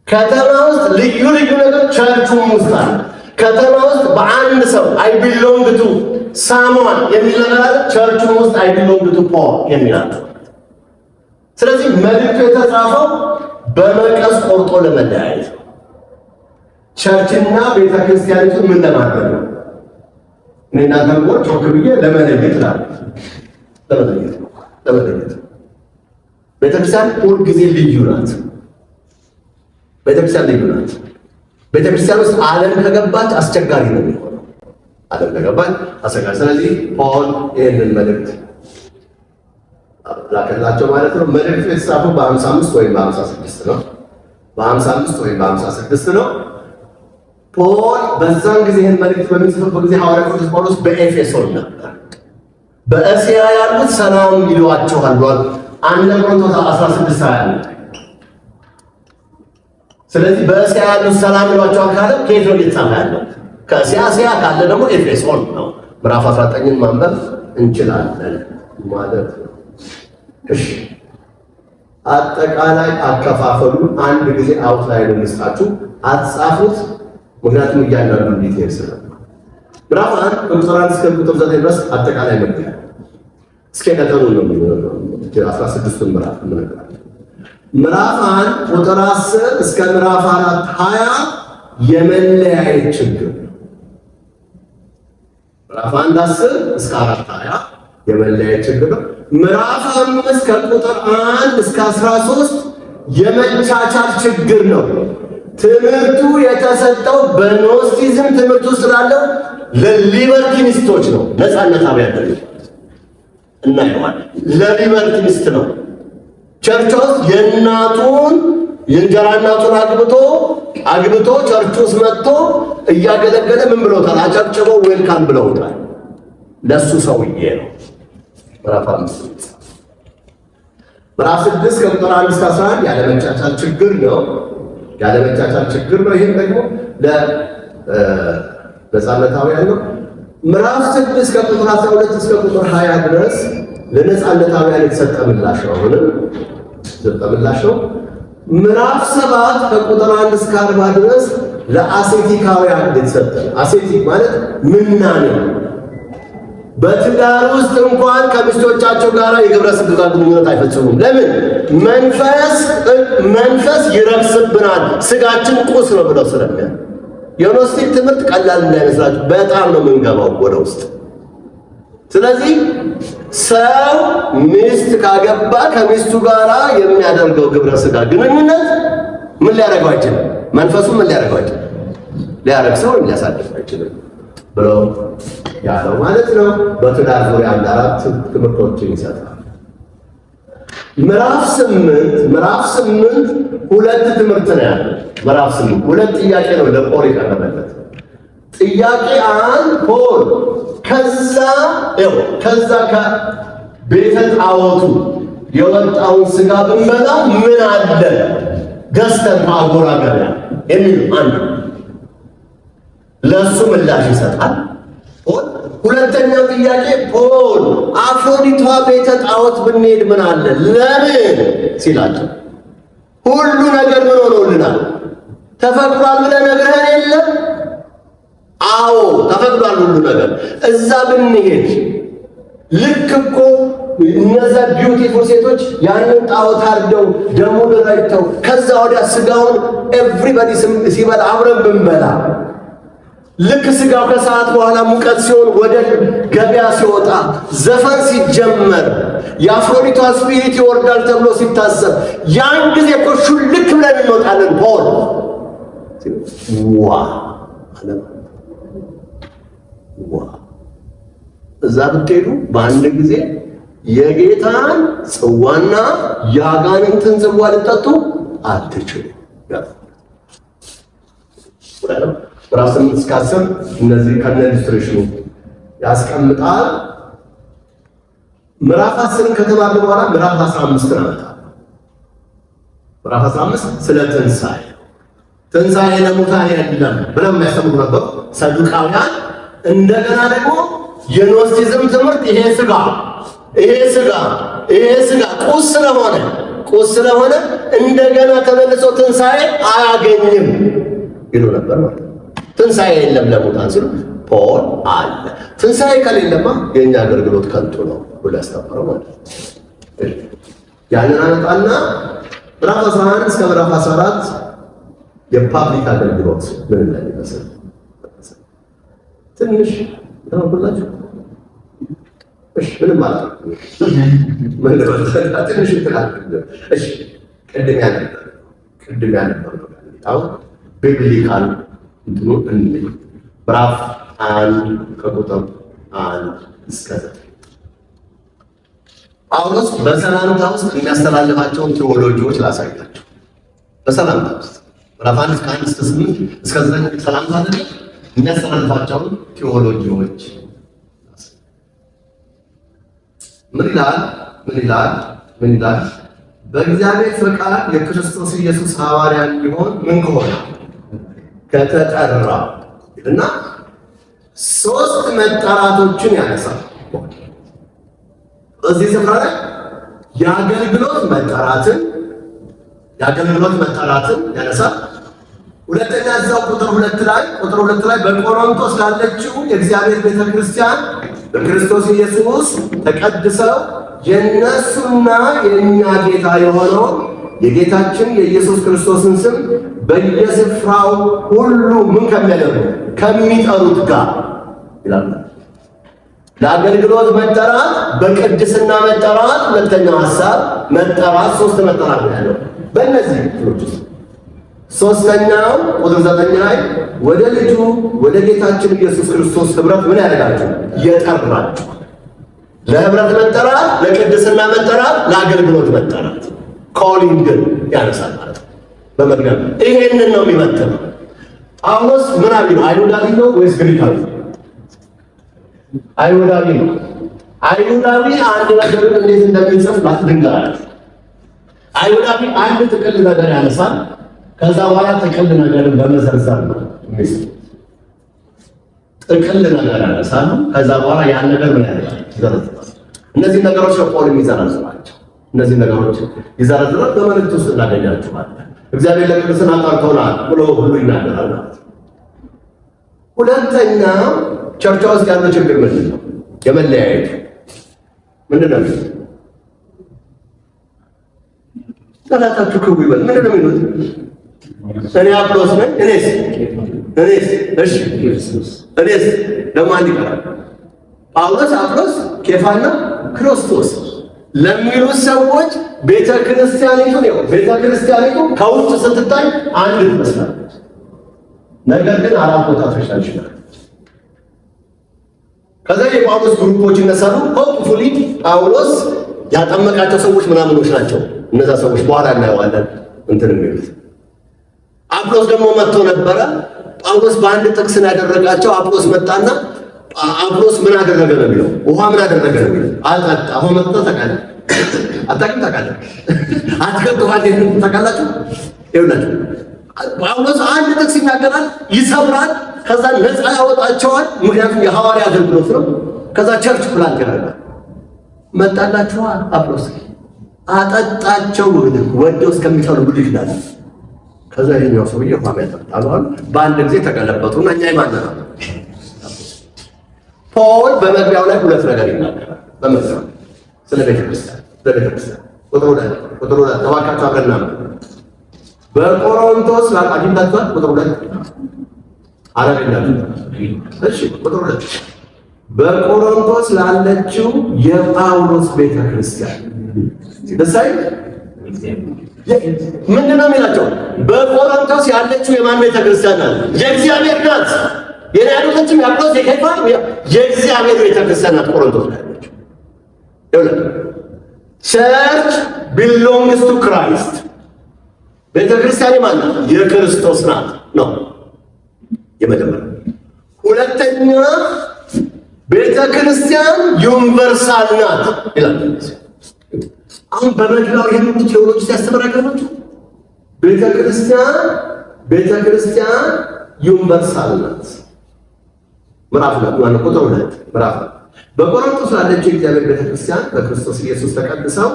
ከተማ ውስጥ ልዩ ነገር ቸርቹ ውስጥ አለ። ከተማ ውስጥ በአንድ ሰው አይ ቢሎንግ ቱ ሳሙዋን የሚል ነገር አለ። ቸርቹ ውስጥ አይ ቢሎንግ ቱ ፖል የሚል አለ። ስለዚህ መልእክቱ የተጻፈው በመቀስ ቆርጦ ለመለያየት ነው። ቸርችና ቤተክርስቲያኒቱ ምን ለማድረግ ነው? እኔና ደግሞ ጮክ ብዬ ለመለየት ላለ ለመለየት ቤተክርስቲያን ሁል ጊዜ ልዩ ናት። ቤተክርስቲያን ልዩ ናት። ቤተክርስቲያን ውስጥ ዓለም ከገባች አስቸጋሪ ነው የሚሆነው። ዓለም ከገባች አስቸጋሪ። ስለዚህ ፖል ይህንን መልእክት ላከላቸው ማለት ነው። መልእክቱ የተጻፈው በ55 ወይም በ56 ነው። በ55 ወይም በ56 ነው። ፖል በዛን ጊዜ ይህን መልእክት በሚጽፍበት ጊዜ ሐዋርያው ቅዱስ ጳውሎስ በኤፌሶን ነበር። በእስያ ያሉት ሰላም ይሏቸዋል ብሏል። 1 ቆሮንቶስ 16 ያለ። ስለዚህ በእስያ ያሉት ሰላም ይሏቸዋል ካለ ከየት ነው እየተጻፈ ያለው? ከእስያ ካለ ደግሞ ኤፌሶን ነው። ምዕራፍ 19ን ማንበብ እንችላለን ማለት ነው። እሺ አጠቃላይ አከፋፈሉ አንድ ጊዜ አውትላይን እንስጣችሁ። አትጻፉት፣ ምክንያቱም እያንዳንዱ ዲቴል ስለሆነ። ምዕራፍ 1 ቁጥር 1 እስከ ቁጥር 9 ድረስ አጠቃላይ መግቢያ እስከ ከተሩ ነው የሚሆነው። 16ቱን ምዕራፍ እንነግራለን። ምዕራፍ 1 ቁጥር 10 እስከ ምዕራፍ 4 20 የመለያየት ችግር። ምዕራፍ 1 10 እስከ 4 20 የመለያየት ችግር ነው። ምዕራፍ 5 ከቁጥር 1 እስከ 13 የመቻቻል ችግር ነው። ትምህርቱ የተሰጠው በኖስቲዝም ትምህርት ውስጥ ላለው ለሊበርቲኒስቶች ነው። ነፃነት አብያተ እናየዋለን። ለሊበርቲኒስት ነው። ቸርች ውስጥ የእንጀራ እናቱን አግብቶ ቸርች ውስጥ መጥቶ እያገለገለ ምን ብለውታል? አጨብጭበው ዌልካም ብለውታል። ለሱ ሰውዬ ነው። ምዕራፍ 5 ምዕራፍ 6 ከቁጥር 1 እስከ 11 ያለመቻቻል ችግር ነው። ያለመቻቻል ችግር ነው። ይሄም ደግሞ ለነፃነታውያን ነው። ምዕራፍ 6 ከቁጥር 12 እስከ ቁጥር 20 ድረስ ለነፃነታውያን የተሰጠ ምላሽ ነው። አሁንም የተሰጠ ምላሽ ነው። ምዕራፍ 7 ከቁጥር 1 እስከ 40 ድረስ ለአሴቲካውያን የተሰጠ። አሴቲክ ማለት ምናኔ በትዳር ውስጥ እንኳን ከሚስቶቻቸው ጋር የግብረ ሥጋ ግንኙነት አይፈጽሙም። ለምን? መንፈስ ይረክስብናል፣ ስጋችን ቁስ ነው ብለው ስለሚያ የኖስቲክ ትምህርት ቀላል እንዳይመስላችሁ በጣም ነው የምንገባው ወደ ውስጥ። ስለዚህ ሰው ሚስት ካገባ ከሚስቱ ጋር የሚያደርገው ግብረ ሥጋ ግንኙነት ምን ሊያደርገው አይችልም። መንፈሱ ምን ሊያደርገው አይችልም። ሊያረክሰው ወይም ሊያሳድፍ አይችልም ብሎ ያለው ማለት ነው። በትዳር ዙሪያ አንድ 4 ትምህርቶችን ይሰጣል። ምዕራፍ 8 ሁለት ትምህርት ነው ያለው። ምዕራፍ 8 ሁለት ጥያቄ ነው ለፖል የቀረበለት። ጥያቄ 1 ፖል ከዛ ከቤተ ጣዖቱ የወጣውን ስጋ ብንበላ ምን አለ ገዝተን ከአጎራ ገበያ የሚል አንዱ ለሱ ምላሽ ይሰጣል ፖል። ሁለተኛው ጥያቄ ፖል አፍሮዲቷ ቤተ ጣዖት ብንሄድ ምን አለ ለምን ሲላቸው ሁሉ ነገር ምን ሆኖልናል? ተፈቅዷል ብለህ ነግረኸን የለም? አዎ ተፈቅዷል ሁሉ ነገር። እዛ ብንሄድ ልክ እኮ እነዛ ቢዩቲፉል ሴቶች ያንን ጣዖት አርደው ደሙን ረጭተው ከዛ ወዲያ ስጋውን ኤቭሪባዲ ሲበላ አብረን ብንበላ ልክ ስጋው ከሰዓት በኋላ ሙቀት ሲሆን ወደ ገበያ ሲወጣ ዘፈን ሲጀመር የአፍሮዲቷ ስፒሪት ይወርዳል ተብሎ ሲታሰብ ያን ጊዜ እኮ ሹልክ ብለን እንወጣለን። ፖል እዛ ብትሄዱ በአንድ ጊዜ የጌታን ጽዋና የአጋንንትን ጽዋ ልጠጡ አትችሉ። ምዕራፍ 8 እስከ 10 እነዚህ ከነ ኢሉስትሬሽኑ ያስቀምጣል። ምዕራፍ 10 ከተባለ በኋላ ምዕራፍ 15 ነው። ምዕራፍ 15 ስለ ትንሣኤ ለሙታን የለም ብለው የሚያስተምሩ ነበሩ ሰዱቃውያን። እንደገና ደግሞ የኖስቲዝም ትምህርት ይሄ ስጋ ቁስ ስለሆነ እንደገና ተመልሶ ትንሣኤ አያገኝም ይሉ ነበር ማለት ነው። ትንሣኤ የለም ለሙታን ሲሉ ፖል አለ። ትንሣኤ ከሌለማ የእኛ አገልግሎት ከንቱ ነው ብሎ ያስተምረው ማለት ነው። ያንን አመጣና ምዕራፍ 11 እስከ ምዕራፍ 14 የፓብሊክ አገልግሎት ምን እንደሚመስል ትንሽ ተናግሮላችሁ። እሺ ምንም ማለት ነው። ምን ነው ትንሽ ይጥላል። እሺ ቅድም ያነበረው አሁን ቢብሊካል እንትኑ እንዴ ምዕራፍ 1 ከቁጥር 1 እስከ 9 ጳውሎስ በሰላምታ ውስጥ የሚያስተላልፋቸውን ቴዎሎጂዎች ላሳያቸው። በሰላምታ ውስጥ ምዕራፍ 1 ከ1 እስከ 8 እስከ 9 ሰላምታ አይደል የሚያስተላልፋቸውን ቴዎሎጂዎች ምን ይላል? በእግዚአብሔር ፈቃድ የክርስቶስ ኢየሱስ ሐዋርያ እንዲሆን ምን ከሆነ ከተጠራ እና 3 መጠራቶችን ያነሳል። እዚህ ስፍራ ላይ የአገልግሎት መጠራትን ያነሳል። ሁለተኛ እዛው ቁጥር 2 ላይ በቆሮንቶስ ላለችው የእግዚአብሔር ቤተክርስቲያን በክርስቶስ ኢየሱስ ተቀድሰው የነሱና የኛ ጌታ የሆነው የጌታችን የኢየሱስ ክርስቶስን ስም በየስፍራው ሁሉ ምን ከሚጠሩት ጋር ይላል። ለአገልግሎት መጠራት፣ በቅድስና መጠራት፣ ሁለተኛው ሐሳብ መጠራት፣ 3 መጠራት ነው ያለው በእነዚህ ክፍሎች ውስጥ። ሶስተኛው ቁጥር 9 ላይ ወደ ልጁ ወደ ጌታችን ኢየሱስ ክርስቶስ ህብረት ምን ያደርጋችሁ የጠራችሁ። ለህብረት መጠራት፣ ለቅድስና መጠራት፣ ለአገልግሎት መጠራት ኮሊንግን ያነሳል ማለት ነው። በመግቢያ ይሄንን ነው የሚመጥነው። ጳውሎስ ምን አለ? አይሁዳዊ ነው ወይስ ግሪካዊ? አይሁዳዊ ነው። አይሁዳዊ አንድ ነገር እንዴት እንደሚጽፍ ላትድንገራችሁ። አይሁዳዊ አንድ ጥቅል ነገር ያነሳል። ከዛ በኋላ ጥቅል ነገርን በመዘርዘር ነው የሚጽፍ። ጥቅል ነገር ያነሳል። ከዛ በኋላ ያን ነገር ምን ያደርጋል? ይዘረዝራል። እነዚህ ነገሮች ጳውሎስ የሚዘረዝራቸው እነዚህ ነገሮች ይዘረዝራል። በመልእክት ውስጥ እናገኛቸዋለን። እግዚአብሔር ለቅድስና ጠርቶናል ብሎ ሁሉ ይናገራል ማለት ነው። ሁለተኛ ቸርቻ ውስጥ ያለው ችግር ምንድን ነው? የመለያየት ምንድን ነው? ጠላታችሁ ክቡ ይበል። ምንድን ነው የሚሉት? እኔ አጵሎስ ነኝ፣ እኔስ እሺ፣ እኔስ ለማን ይቀራል? ጳውሎስ፣ አጵሎስ፣ ኬፋና ክርስቶስ ለሚሉት ሰዎች ቤተክርስቲያኒቱ ከውጭ ስትታይ አንድ ትመስላለች። ነገር ግን 4 ቦታ ተሻሽላል። ከዛ የጳውሎስ ግሩፖች ይነሳሉ። ሆፕፉሊ ጳውሎስ ያጠመቃቸው ሰዎች ምናምኖች ናቸው። እነዛ ሰዎች በኋላ እናየዋለን እንትን የሚሉት። አጵሎስ ደግሞ መጥቶ ነበረ። ጳውሎስ በአንድ ጥቅስ ያደረጋቸው። አጵሎስ መጣና አጵሎስ ምን አደረገ ነው የሚለው? ውሃ ምን አደረገ ነው የሚለው? አልጠጣ። ውሃ መጥቶ ታውቃለህ? አታውቅም? ታውቃለህ? አትከብቷል። ታውቃላችሁ? ይኸውላችሁ ጳውሎስ አንድ ጥቅስ ይናገራል፣ ይሰብራል፣ ከዛ ነፃ ያወጣቸዋል። ምክንያቱም የሐዋርያ አገልግሎት ነው። ከዛ ቸርች ፕላንት ያደርጋል። መጣላችኋ አጵሎስ አጠጣቸው ወደው እስከሚጠሉ ብልሽ ዳለ። ከዛ ይሄኛው ሰውዬ ውሃ ያጠጣሉ። በአንድ ጊዜ ተገለበጡና እኛ ይማናል። ፖል በመግቢያው ላይ 2 ነገር ይናገራል። በመግቢያው ስለ ቤተክርስቲያን ቁጥር 2 ተባካችሁ አብረና በቆሮንቶስ አግኝታችኋል። ቁጥር 2 አረጋግጣችሁ። እሺ ቁጥር 2 በቆሮንቶስ ላለችው የጳውሎስ ቤተክርስቲያን ደሳይ ምንድን ነው የሚላቸው? በቆሮንቶስ ያለችው የማን ቤተክርስቲያን ናት? የእግዚአብሔር ናት። የኔ አይደለችም። የአጵሎስ የኬፋ የእግዚአብሔር ቤተክርስቲያን ናት። ቆሮንቶስ ላይ ያለችው ቸርች ቢሎንግስ ቱ ክራይስት። ቤተክርስቲያን ማን ናት? የክርስቶስ ናት ነው። የመጀመሪያ። ሁለተኛ ቤተ ክርስቲያን ዩኒቨርሳል ናት ይላል። አሁን በመግቢያው ይሄን ቴዎሎጂ ሲያስተምር አይገርማችሁ? ቤተ ክርስቲያን ዩኒቨርሳል ናት። ምዕራፍ ነው ቁጥር 2 ምዕራፍ በቆሮንቶስ ላለችው የእግዚአብሔር ቤተ ክርስቲያን በክርስቶስ ኢየሱስ ተቀድሰው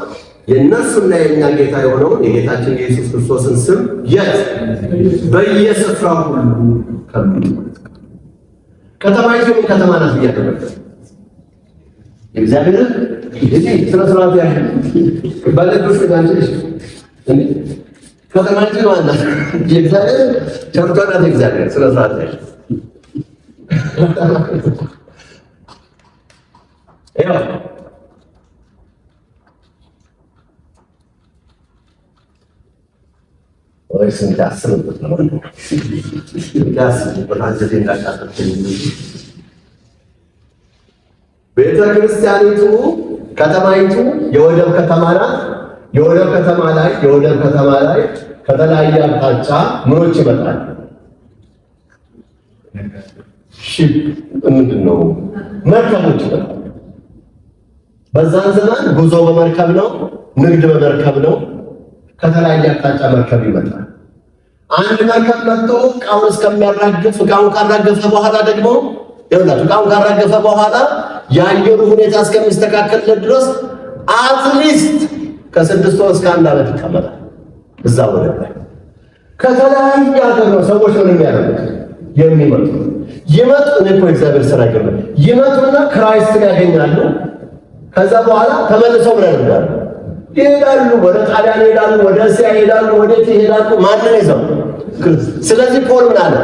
የእነርሱና የእኛ ጌታ የሆነውን የጌታችን የኢየሱስ ክርስቶስን ስም የት በየስፍራው ሁሉ ከተማይቱ ምን ከተማ ናት ብያለሁ። እግዚአብሔር እዚህ ስለ ስርዓት ያህል ባለዱስ ጋንጅሽ ከተማይቱ ማናት? የእግዚአብሔር ቸርቿ ናት። እግዚአብሔር ስለ ስርዓት ያህል ያው ወይስ እንዳስብበት ነው እንዳስብበት አንጀቴ እንዳቃጠለኝ። ቤተ ክርስቲያኒቱ ከተማይቱ የወደብ ከተማ ናት። የወደብ ከተማ ላይ ከተለያየ አቅጣጫ ምኖች ይመጣል። ሺፕ ምንድን ነው? መርከቦች ይመጣል። በዛን ዘመን ጉዞ በመርከብ ነው፣ ንግድ በመርከብ ነው። ከተለያየ አቅጣጫ መርከብ ይመጣል። አንድ መርከብ መጥቶ ዕቃውን እስከሚያራግፍ ዕቃውን ካራገፈ በኋላ ደግሞ ዕቃውን ካራገፈ በኋላ የአየሩ ሁኔታ እስከሚስተካከልለት ድረስ አትሊስት ከ6 ወር እስከ 1 ዓመት ይቀመጣል እዛ ወደብ ላይ። ከተለያየ ሀገር ነው ሰዎች ምን የሚያደርጉት ይመጡ እኮ እግዚአብሔር ስራ ይገርማል። ይመጡና ክራይስትን ያገኛሉ። ከዛ በኋላ ተመልሰው ምን ያደርጋሉ? ይሄዳሉ። ወደ ጣሊያን ይሄዳሉ፣ ወደ እስያ ይሄዳሉ፣ ወዴት ይሄዳሉ? ማንን ይዘው? ስለዚህ ፖል ምን አለ?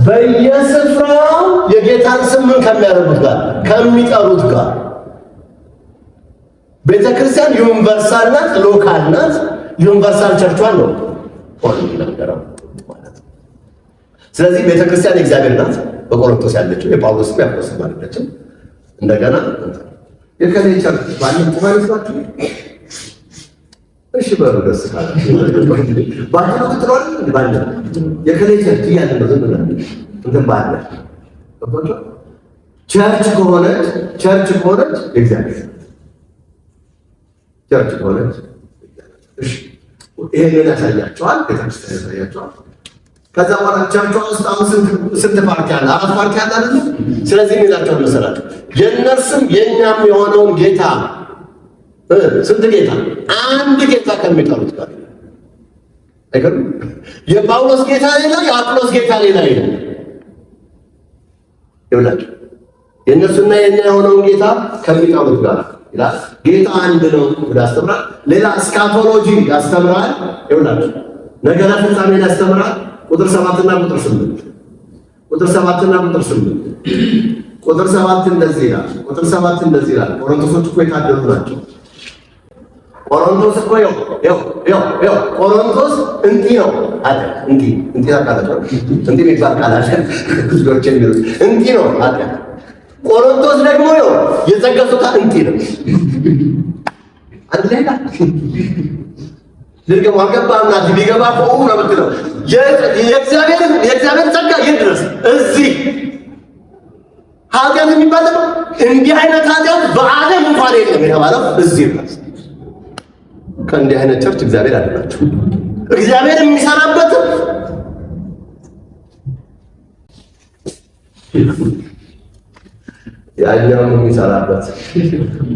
በየስፍራው የጌታን ስም ምን ከሚያደርጉት ጋር ከሚጠሩት ጋር። ቤተክርስቲያን ዩኒቨርሳል ናት፣ ሎካል ናት። ዩኒቨርሳል ቸርቿን ነው ፖል የሚናገረው ማለት ነው። ስለዚህ ቤተክርስቲያን የእግዚአብሔር ናት። በቆሮንቶስ ያለችው የጳውሎስም ያፖስቶል አይደለችም። እንደገና የከሌ ቸርች ባለን ተማሪዎች እሺ በሩ ደስ ካላችሁ ባንተ ነው ትጥሯል ባንተ የከሌ ቸርች ያለ ነው ዝም ብለን እንትን ባለ ቸርች ከሆነች እግዚአብሔር ቸርች ከሆነች እሺ ይሄን ያሳያቸዋል። ቤተክርስቲያን ያሳያቸዋል። ከዛ በኋላ ቸርቿ ውስጥ አሁን ስንት ፓርቲ አለ? 4 ፓርቲ አለ አይደል? ስለዚህ ምን መሰላችሁ? የእነርሱም የእኛም የሆነውን ጌታ ስንት ጌታ? አንድ ጌታ ከሚጠሩት ጋር አይገርም? የጳውሎስ ጌታ ሌላ፣ የአጵሎስ ጌታ ሌላ ይላችሁ። የእነርሱና የእኛ የሆነውን ጌታ ከሚጠሩት ጋር ይላል። ጌታ አንድ ነው ብሎ ያስተምራል። ሌላ እስካቶሎጂ ያስተምራል። ይላችሁ ነገረ ፍጻሜን ያስተምራል። ቁጥር 7 እና ቁጥር 8 ቁጥር 7 እና ቁጥር 8 ቁጥር 7 እንደዚህ ይላል። ቆሮንቶሶች እኮ የታደሉ ናቸው። ቆሮንቶስ እኮ ቆሮንቶስ እንዲህ ነው አለ። እንዲህ ታውቃላችሁ? እንዲህ የሚባል ቃል አለ። ብዙዎች የሚሉት እንዲህ ነው አለ። ቆሮንቶስ ደግሞ የጸገሱታ እንዲህ ነው አንድ ላይ ልርገም አልገባና ቢገባ ቆሙ ነው የምትለው። የእግዚአብሔር ጸጋ የት ድረስ? እዚህ ኃጢአት የሚባል እንዲህ አይነት ኃጢአት በዓለም እንኳን የለም የተባለው እዚህ ድረስ። ከእንዲህ አይነት ቸርች እግዚአብሔር አደላችሁ። እግዚአብሔር የሚሰራበት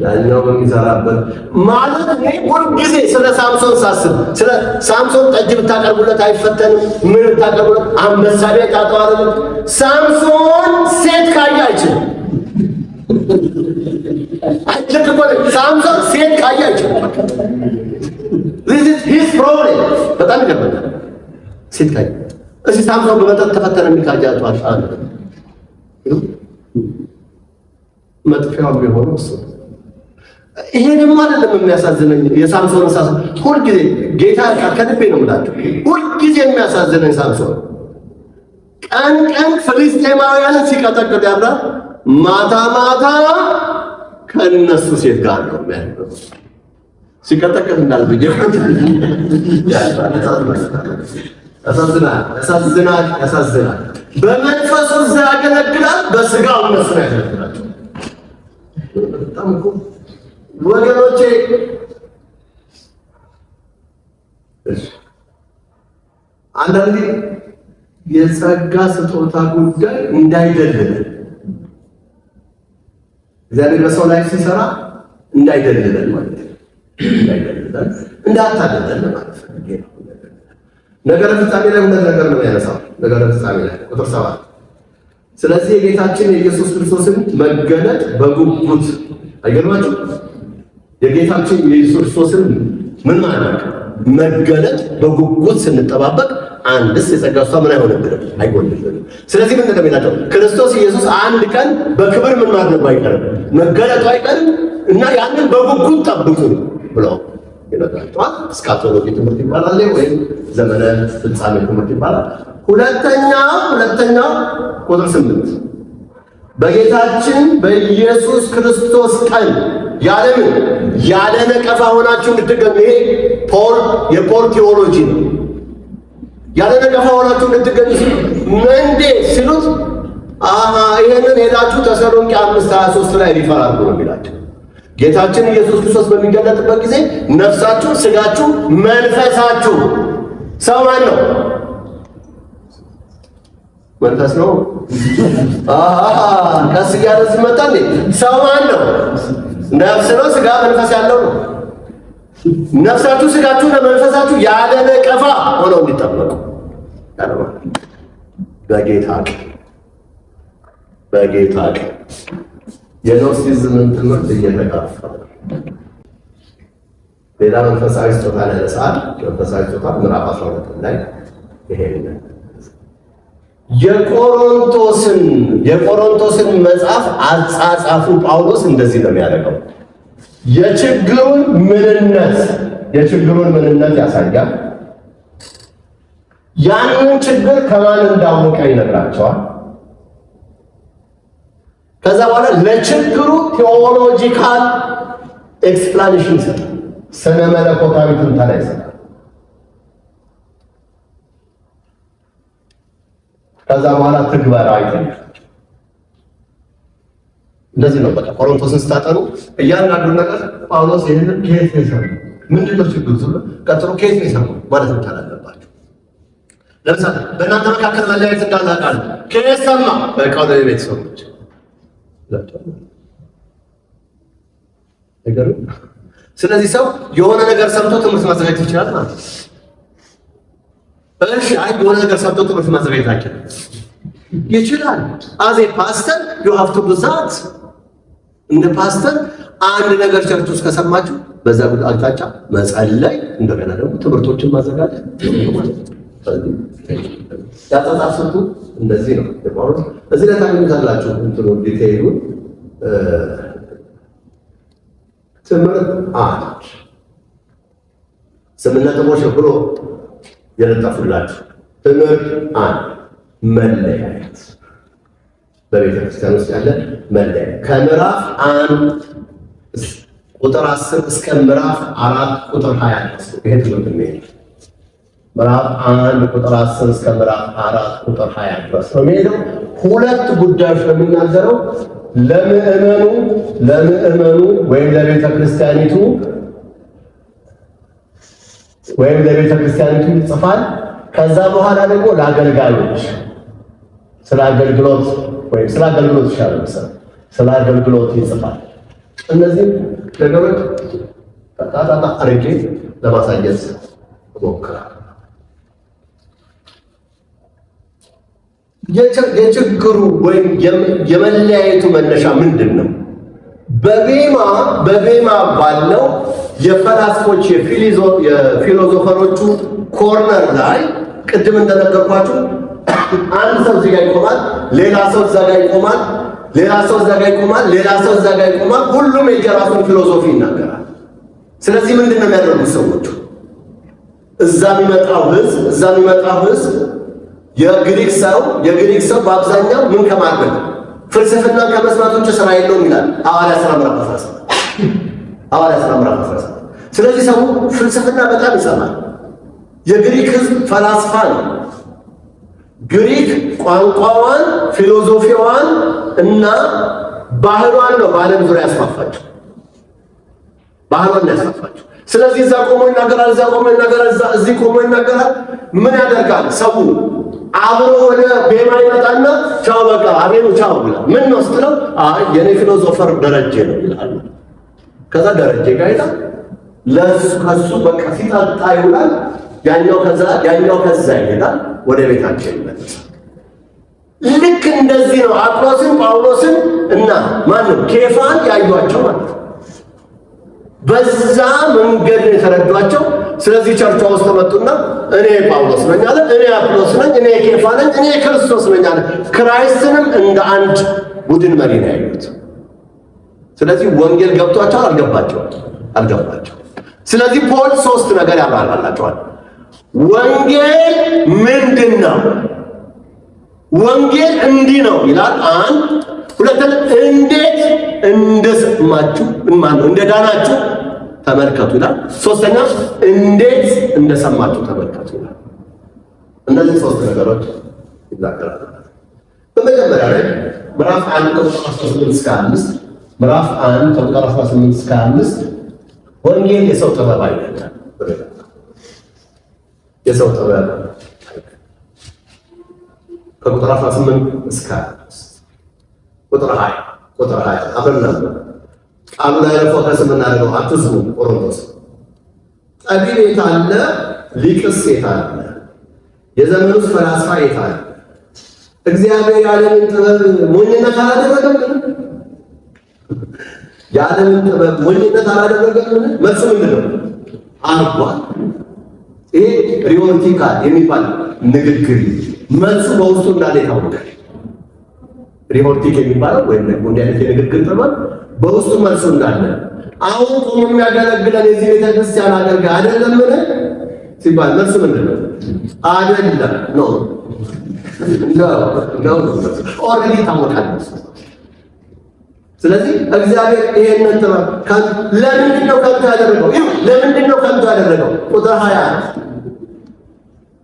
ያኛው የሚሰራበት ማለት ነው። ሁልጊዜ ስለ ሳምሶን ሳስብ ስለ ሳምሶን ጠጅ ብታቀርቡለት አይፈተንም። ምን ብታቀርቡለት አንበሳ ቤት አጣዋለም። ሳምሶን ሴት ካየ አይችልም። ሳምሶን ሴት ካየ አይችልም። this is his problem። በጣም ይገርማል። ሴት ካየ እዚህ ሳምሶን በመጠጥ ተፈተነ የሚካጃቱ አጣለ መጥፊያው ቢሆነው እሱ። ይሄ ደግሞ አይደለም የሚያሳዝነኝ የሳምሶን ሳምሶን ሁልጊዜ ጌታ ከልቤ ነው የምላቸው። ሁልጊዜ የሚያሳዝነኝ ሳምሶን ቀን ፍልስጤማውያንን ሲቀጠቅጥ ያድራል፣ ማታ ከእነሱ ሴት ጋር ነው የሚያደርገው። ሲቀጠቅጥ እንዳልብኝ ያሳዝናል። በመንፈሱ እዛ ያገለግላል፣ በስጋው እነሱ ያገለግላቸው። በጣም እኮ ወገኖቼ አንዳንዴ የጸጋ ስጦታ ጉዳይ እንዳይደልልን እግዚአብሔር በሰው ላይ ሲሰራ እንዳይደልልን ማለት ነው። እንዳይደልልን እንዳታደልልን ማለት ነው። ነገረ ፍጻሜ ላይ ሁለት ነገር ነው ያነሳው። ነገረ ፍጻሜ ላይ ቁጥር 7 ስለዚህ የጌታችን የኢየሱስ ክርስቶስን መገለጥ በጉጉት አይገርማችሁ? የጌታችን የኢየሱስ ክርስቶስን ምን ማለት መገለጥ በጉጉት ስንጠባበቅ አንድስ የጸጋ ስጦታ ምን አይሆንብንም? አይጎልብንም። ስለዚህ ምን እንደሚላቸው ክርስቶስ ኢየሱስ አንድ ቀን በክብር ምን ማድረግ አይቀርም፣ መገለጡ አይቀርም እና ያንን በጉጉት ጠብቁ ብለው ይነግራቸዋል። እስካቶሎጂ ትምህርት ይባላል ወይም ዘመነ ፍጻሜ ትምህርት ይባላል። ሁለተኛው ቁጥር 8 በጌታችን በኢየሱስ ክርስቶስ ቀን ያለ ነቀፋ ሆናችሁ እንድትገኙ። ይሄ የፖል ቴዎሎጂ ነው። ያለ ነቀፋ ሆናችሁ እንድትገኙ እንዴ ሲሉት ይሄንን ሄዳችሁ ተሰሎንቄ 5:23 ላይ ሪፈር አድርጉ ነው የሚላቸው። ጌታችን ኢየሱስ ክርስቶስ በሚገለጥበት ጊዜ ነፍሳችሁ፣ ስጋችሁ፣ መንፈሳችሁ ሰው ማን ነው? መንፈስ ነው። ቀስ እያለ ሲመጣ ሰው ማን ነው? ነፍስ ነው። ስጋ መንፈስ ያለው ነው። ነፍሳችሁ፣ ስጋችሁ ለመንፈሳችሁ ያለ ነቀፋ ሆነው እንዲጠበቁ በጌታ ቀን የኖስቲዝምን ትምህርት እየተካፈለ ሌላ መንፈሳዊ ስጦታ ላይ ለሰዓት መንፈሳዊ ስጦታ ምዕራፍ 12 ላይ ይሄንን የቆሮንቶስን መጽሐፍ አጻጻፉ ጳውሎስ እንደዚህ ነው የሚያደርገው። የችግሩን ምንነት ያሳያል። ያንን ችግር ከማን እንዳወቀ ይነግራቸዋል። ከዛ በኋላ ለችግሩ ቴዎሎጂካል ኤክስፕላኔሽን ይሰጣል። ስነ መለኮታዊ ትንተና ይሰጣል። ከዛ በኋላ ትግበራ ይጠይቃል። እንደዚህ ነው በቃ ቆሮንቶስን ስታጠኑ እያንዳንዱ ነገር ጳውሎስ ይሄንን ከየት ነው የሰማው? ምንድን ነው ችግሩ? ቀጥሎ ከየት ነው የሰማው ማለት ነው ታላለባችሁ። ለምሳሌ በእናንተ መካከል መለያየት እንዳለ አውቃለሁ። ከየት ሰማ? በቃ ወደ ቤተሰቦች ነገር። ስለዚህ ሰው የሆነ ነገር ሰምቶ ትምህርት ማዘጋጀት ይችላል ማለት ነው። እሺ የሆነ ነገር ሰምቶ ትምህርት ማዘጋጀት ይችላል። አዜ ፓስተር you have to do that። እንደ ፓስተር አንድ ነገር ቸርች ውስጥ ከሰማችሁ በዛ አቅጣጫ መጸለይ፣ እንደገና ደግሞ ትምህርቶችን ማዘጋጀት ያጣጣፍቱ እንደዚህ ነው። የጳውሎስ እዚህ ላይ ታገኙታላችሁ። እንትኑ ዲቴይሉ ትምህርት አንድ 8 ነጥቦች ብሎ የለጠፉላችሁ። ትምህርት አንድ መለያየት፣ በቤተ ክርስቲያን ውስጥ ያለ መለያየት ከምዕራፍ 1 ቁጥር 10 እስከ ምዕራፍ 4 ቁጥር 20 ይሄ ትምህርት ነው። ምዕራፍ 1 ቁጥር 10 እስከ ምዕራፍ 4 ቁጥር 20 ድረስ ነው የሚሄደው። ሁለት ጉዳዮች ነው የሚናገረው። ለምእመኑ ወይም ለቤተ ክርስቲያኒቱ ይጽፋል። ከዛ በኋላ ደግሞ ለአገልጋዮች ስለ አገልግሎት ይሻላል ስለ አገልግሎት ይጽፋል። እነዚህ ነገሮች ታጣጣ አርቄ ለማሳየት እሞክራለሁ። የችግሩ ወይም የመለያየቱ መነሻ ምንድን ነው? በቤማ ባለው የፈላስፎች የፊሎዞፈሮቹ ኮርነር ላይ ቅድም እንደነገርኳችሁ አንድ ሰው እዚህ ጋር ይቆማል፣ ሌላ ሰው እዛ ጋር ይቆማል፣ ሌላ ሰው እዛ ጋር ይቆማል፣ ሌላ ሰው እዛ ጋር ይቆማል። ሁሉም የየራሱን ፊሎሶፊ ይናገራል። ስለዚህ ምንድን ነው የሚያደርጉት ሰዎቹ? እዛ የሚመጣው ህዝብ የግሪክ ሰው በአብዛኛው ምን ከማድረግ ፍልስፍና ከመስማት ውጭ ስራ የለውም ይላል ሐዋርያት ሥራ ምዕራፍ 17። ስለዚህ ሰው ፍልስፍና በጣም ይሰማል። የግሪክ ህዝብ ፈላስፋ ነው። ግሪክ ቋንቋዋን፣ ፊሎሶፊዋን እና ባህሏን ነው በዓለም ዙሪያ ያስፋፋቸው። ባህሏን ያስፋፋቸው። ስለዚህ እዛ ቆሞ ይናገራል፣ እዛ ቆሞ ይናገራል፣ እዚህ ቆሞ ይናገራል። ምን ያደርጋል? ሰው አብሮ ወደ ቤማ ይመጣና ቻው በቃ አቤኑ ቻው ይላል። ምን ነው ስትለው አይ የኔ ፊሎሶፈር ደረጀ ነው ይላል። ከዛ ደረጀ ጋር ይላል ከሱ በቃ ሲጠጣ ይውላል። ያኛው ከዛ ይሄዳል፣ ወደ ቤታቸው ይመለሳል። ልክ እንደዚህ ነው አጵሎስን፣ ጳውሎስን እና ማንም ኬፋን ያዩአቸው ማለት ነው። በዛ መንገድ የተረዷቸው። ስለዚህ ቸርቿ ውስጥ ተመጡና እኔ ጳውሎስ ነኝ አለ፣ እኔ አጵሎስ ነኝ፣ እኔ ኬፋ ነኝ፣ እኔ ክርስቶስ ነኝ አለ። ክራይስትንም እንደ አንድ ቡድን መሪ ነው ያዩት። ስለዚህ ወንጌል ገብቷቸው አልገባቸው። ስለዚህ ፖል 3 ነገር ያብራራላቸዋል። ወንጌል ምንድን ነው? ወንጌል እንዲህ ነው ይላል። አንድ ሁለተኛ እንዴት እንደሰማችሁ እንደዳናችሁ ተመልከቱ ይላል። ሶስተኛ እንዴት እንደሰማችሁ ተመልከቱ ይላል። እነዚህ 3 ነገሮች ይናገራሉ። በመጀመሪያ ላይ ምዕራፍ 1 ቁጥር 18 እስከ 5 ምዕራፍ 1 ቁጥር 18 እስከ 5 ወንጌል የሰው ጥበብ አይደለም። የሰው ጥበብ ከቁጥር 18 እስከ ቁጥር 20 አብረን ቃሉ ላይ ፎከስ የምናደርገው አትስሙ። ቆሮንቶስ ጠቢብ የት አለ? ሊቅስ የት አለ? የዘመኑስ ፈላስፋ የት አለ? እግዚአብሔር የዓለምን ጥበብ ሞኝነት አላደረገም? የዓለምን ጥበብ ሞኝነት አላደረገም? መልሱ ምንድን ነው? አርጓል። ይሄ ሪዮርቲካል የሚባል ንግግር መልሱ በውስጡ እንዳለ ይታወቃል። ሪሆርቲክ የሚባለው ወይም ደግሞ እንዲህ አይነት የንግግር ጥበብ በውስጡ መልሱ እንዳለ አሁን ቆሞ የሚያገለግለን የዚህ ቤተክርስቲያን አገልጋይ አይደለምን ሲባል መልሱ ምንድን ነው? አይደለም ነው ኦልሬዲ ይታወቃል። ስለዚህ እግዚአብሔር ይሄንን ጥበብ ለምንድን ነው ከንቱ ያደረገው? ለምንድን ነው ከንቱ ያደረገው? ቁጥር 20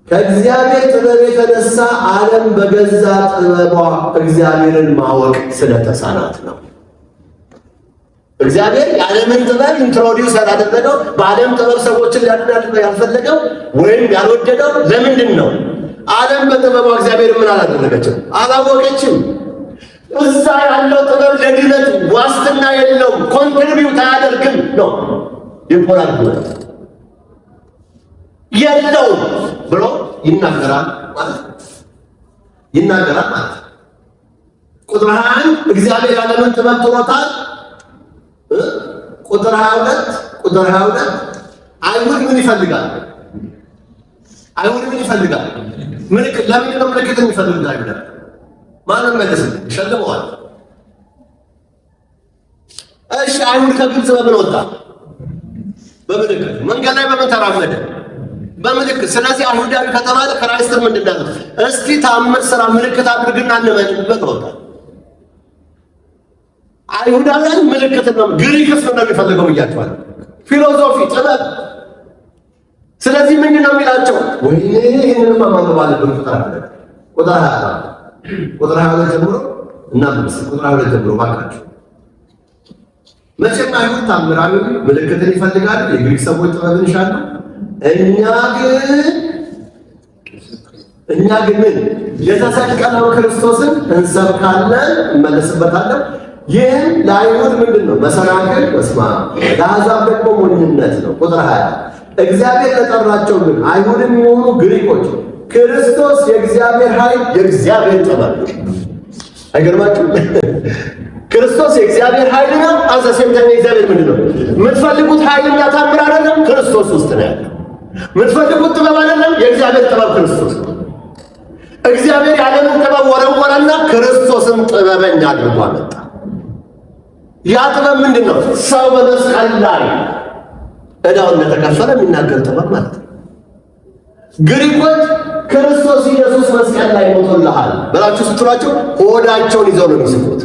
ከእግዚአብሔር ጥበብ የተነሳ ዓለም በገዛ ጥበቧ እግዚአብሔርን ማወቅ ስለተሳናት ነው። እግዚአብሔር የዓለምን ጥበብ ኢንትሮዲውስ ያላደረገው በዓለም ጥበብ ሰዎችን ሊያድናቸው ያልፈለገው ወይም ያልወደደው ለምንድን ነው? ዓለም በጥበቧ እግዚአብሔር ምን አላደረገችም? አላወቀችም። እዛ ያለው ጥበብ ለድነት ዋስትና የለውም፣ ኮንትሪቢዩት አያደርግም ነው የፖላር ጉዳት የለውም ብሎ ይናገራል ማለት ቁጥር 21 እግዚአብሔር ያለምን ጥበብ ጥሎታል። ቁጥር 22 አይሁድ ምን ይፈልጋል? ምልክት። ለምንድን ነው ምልክት የሚፈልጉት አይሁድ? ማንም መልስልኝ። ይሸልመዋል። እሺ አይሁድ ከግብፅ በምን ወጣ? በምልክት። መንገድ ላይ በምን ተራመደ? በምልክት። ስለዚህ አይሁዳዊ ከተባለ ክራይስትን ምንድን ነው? እስቲ ታምር ስራ ምልክት አድርግና እንመንበት ወጣ። አይሁዳውያን ምልክት ነው፣ ግሪክስ ነው የሚፈልገው ብያቸዋል። ፊሎሶፊ፣ ጥበብ። ስለዚህ ምንድን ነው የሚላቸው? ወይኔ ይህንንም ማንበብ አለብን። ቁጥር 22 ጀምሮ እና ቁጥር 22 ጀምሮ ባካችሁ። መቼም አይሁድ ታምራዊ ምልክትን ይፈልጋሉ፣ የግሪክ ሰዎች ጥበብን ይሻሉ። እኛ ግን ምን የተሰቀለው ክርስቶስን እንሰብካለን፣ እንመለስበታለን። ይህም ለአይሁድ ምንድን ነው? መሰናክል፣ በስመ አብ፣ ለአሕዛብ ደግሞ ሞኝነት ነው። ቁጥር 20 እግዚአብሔር ለጠራቸው ግን አይሁድም የሆኑ ግሪኮች ክርስቶስ የእግዚአብሔር ኃይል፣ የእግዚአብሔር ጥበብ። አይገርማችሁም? ክርስቶስ የእግዚአብሔር ኃይል ነው። አዘሴምተኛ እግዚአብሔር ምንድን ነው? የምትፈልጉት ኃይልና ታምር አይደለም፣ ክርስቶስ ውስጥ ነው ያለው። የምትፈልጉት ጥበብ አይደለም፣ የእግዚአብሔር ጥበብ ክርስቶስ ነው። እግዚአብሔር ያለንን ጥበብ ወረወረና ክርስቶስን ጥበበኛ አድርጎ አመጣ። ያ ጥበብ ምንድን ነው? ሰው በመስቀል ላይ ዕዳው እንደተከፈለ የሚናገር ጥበብ ማለት ነው። ግሪኮች ክርስቶስ ኢየሱስ መስቀል ላይ ሞቶልሃል ብላችሁ ስትሏቸው ሆዳቸውን ይዘው ነው የሚስቁት።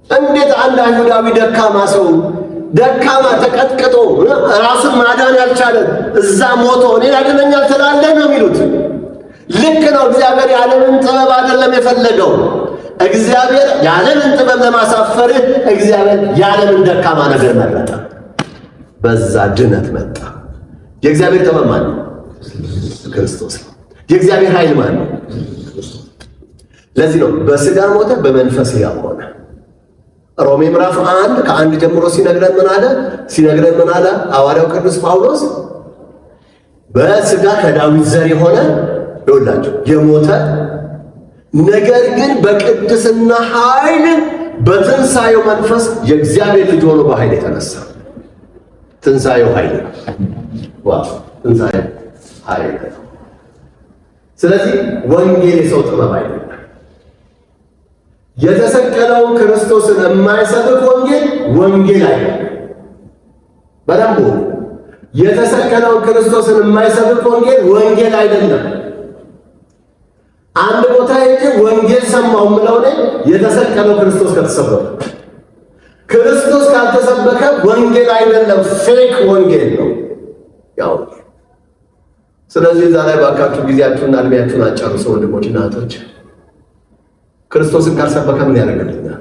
እንዴት አንድ አይሁዳዊ ደካማ ሰው ተቀጥቅጦ ራሱን ማዳን ያልቻለ እዛ ሞቶ እኔ ያድነኛል ትላለህ ነው የሚሉት። ልክ ነው። እግዚአብሔር የዓለምን ጥበብ አይደለም የፈለገው። እግዚአብሔር የዓለምን ጥበብ ለማሳፈርህ እግዚአብሔር የዓለምን ደካማ ነገር መረጠ። በዛ ድነት መጣ። የእግዚአብሔር ጥበብ ማን ነው? ክርስቶስ ነው። የእግዚአብሔር ኃይል ማን ነው? ለዚህ ነው በሥጋ ሞተ በመንፈስ ሕያው ሆነ። ሮሜ ምዕራፍ 1 ከ1 ጀምሮ ሲነግረን ምን አለ? ሐዋርያው ቅዱስ ጳውሎስ በሥጋ ከዳዊት ዘር የሆነ ይኸውላችሁ የሞተ ነገር ግን በቅድስና ኃይል በትንሣኤው መንፈስ የእግዚአብሔር ልጅ ሆኖ በኃይል የተነሳ ትንሣኤው ኃይል ትንሣኤው ኃይል። ስለዚህ ወንጌል የሰው ጥበብ አይደለም። የተሰቀለውን ክርስቶስን የማይሰብክ ወንጌል አይደለም። በደንብ የተሰቀለውን ክርስቶስን የማይሰብክ ወንጌል አይደለም። አንድ ቦታ ሄጄ ወንጌል ሰማሁ የምለው እኔ የተሰቀለው ክርስቶስ ከተሰበከ፣ ክርስቶስ ካልተሰበከ ወንጌል አይደለም፣ ፌክ ወንጌል ነው ያው። ስለዚህ እዛ ላይ ባካችሁ ጊዜያችሁና እድሜያችሁን አጨርሱ ወንድሞች እና እህቶች። ክርስቶስን ካልሰበከ ምን ያደርግልኛል?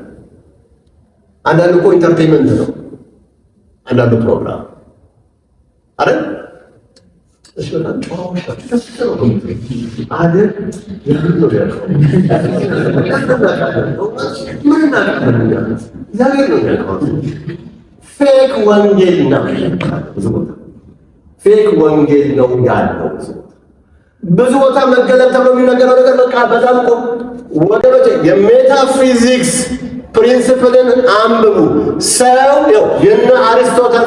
አንዳንዱ እኮ ኢንተርቴይንመንት ነው፣ አንዳንዱ ፕሮግራም አይደል? እሺ በጣም ጨዋዎች አይደል? ያሉት ነው ያለው። ምን እናቀርብልኛል? እግዚአብሔር ነው ያለው። ፌክ ወንጌል ነው ፌክ ወንጌል ነው ያለው። ብዙ ቦታ መገለጥ ተብሎ የሚነገረው ነገር በቃ በጣም ወገኖች የሜታፊዚክስ ፕሪንሲፕልን አንብቡ። ሰው የነ አሪስቶተል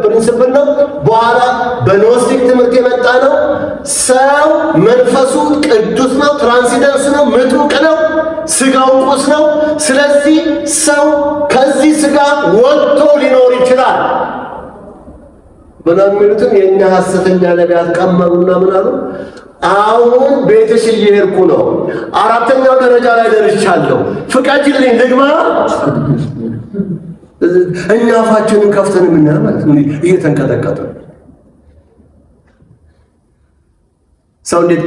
ፕሪንሲፕል ነው። በኋላ በኖስቲክ ትምህርት የመጣ ነው። ሰው መንፈሱ ቅዱስ ነው፣ ትራንሲደንስ ነው፣ ምጡቅ ነው፣ ስጋው ቁስ ነው። ስለዚህ ሰው ከዚህ ስጋ ወጥቶ ሊኖር ይችላል ምናምን የሚሉትን የእኛ ሐሰተኛ ነቢያት ቀመሩና ምን አሉ? አሁን ቤትሽ እየሄድኩ ነው፣ 4ኛው ደረጃ ላይ ደርሻለሁ፣ ፍቀጂልኝ ልግባ። እኛ አፋችንን ከፍተን የምናየው ማለት ነው እየተንቀጠቀጠ። ሰው እንዴት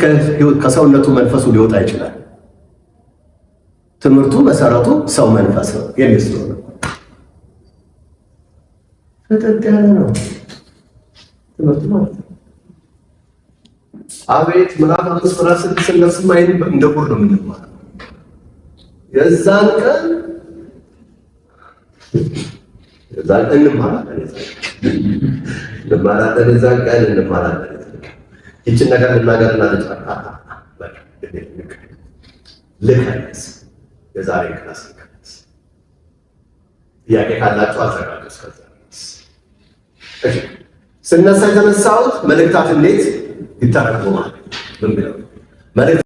ከሰውነቱ መንፈሱ ሊወጣ ይችላል? ትምህርቱ መሰረቱ ሰው መንፈስ ነው የሚስሉ ነው። ፍጥጥ ያለ ነው ትምህርቱ ማለት ነው። አቤት ምዕራፍ 5 ምዕራፍ 6 ስንደርስማ ይሄን እንደ ጉድ ነው የምንማረው። የዛን ቀን እንማራለን። ይህችን ነገር ልናገርና ልቀንስ የዛሬ ክላስ ልቀንስ። ጥያቄ ካላችሁ አዘጋጁ። እስከዛ ስነሳ የተነሳሁት መልእክታት እንዴት ይተረጎማል? ምን ብለው መልእክት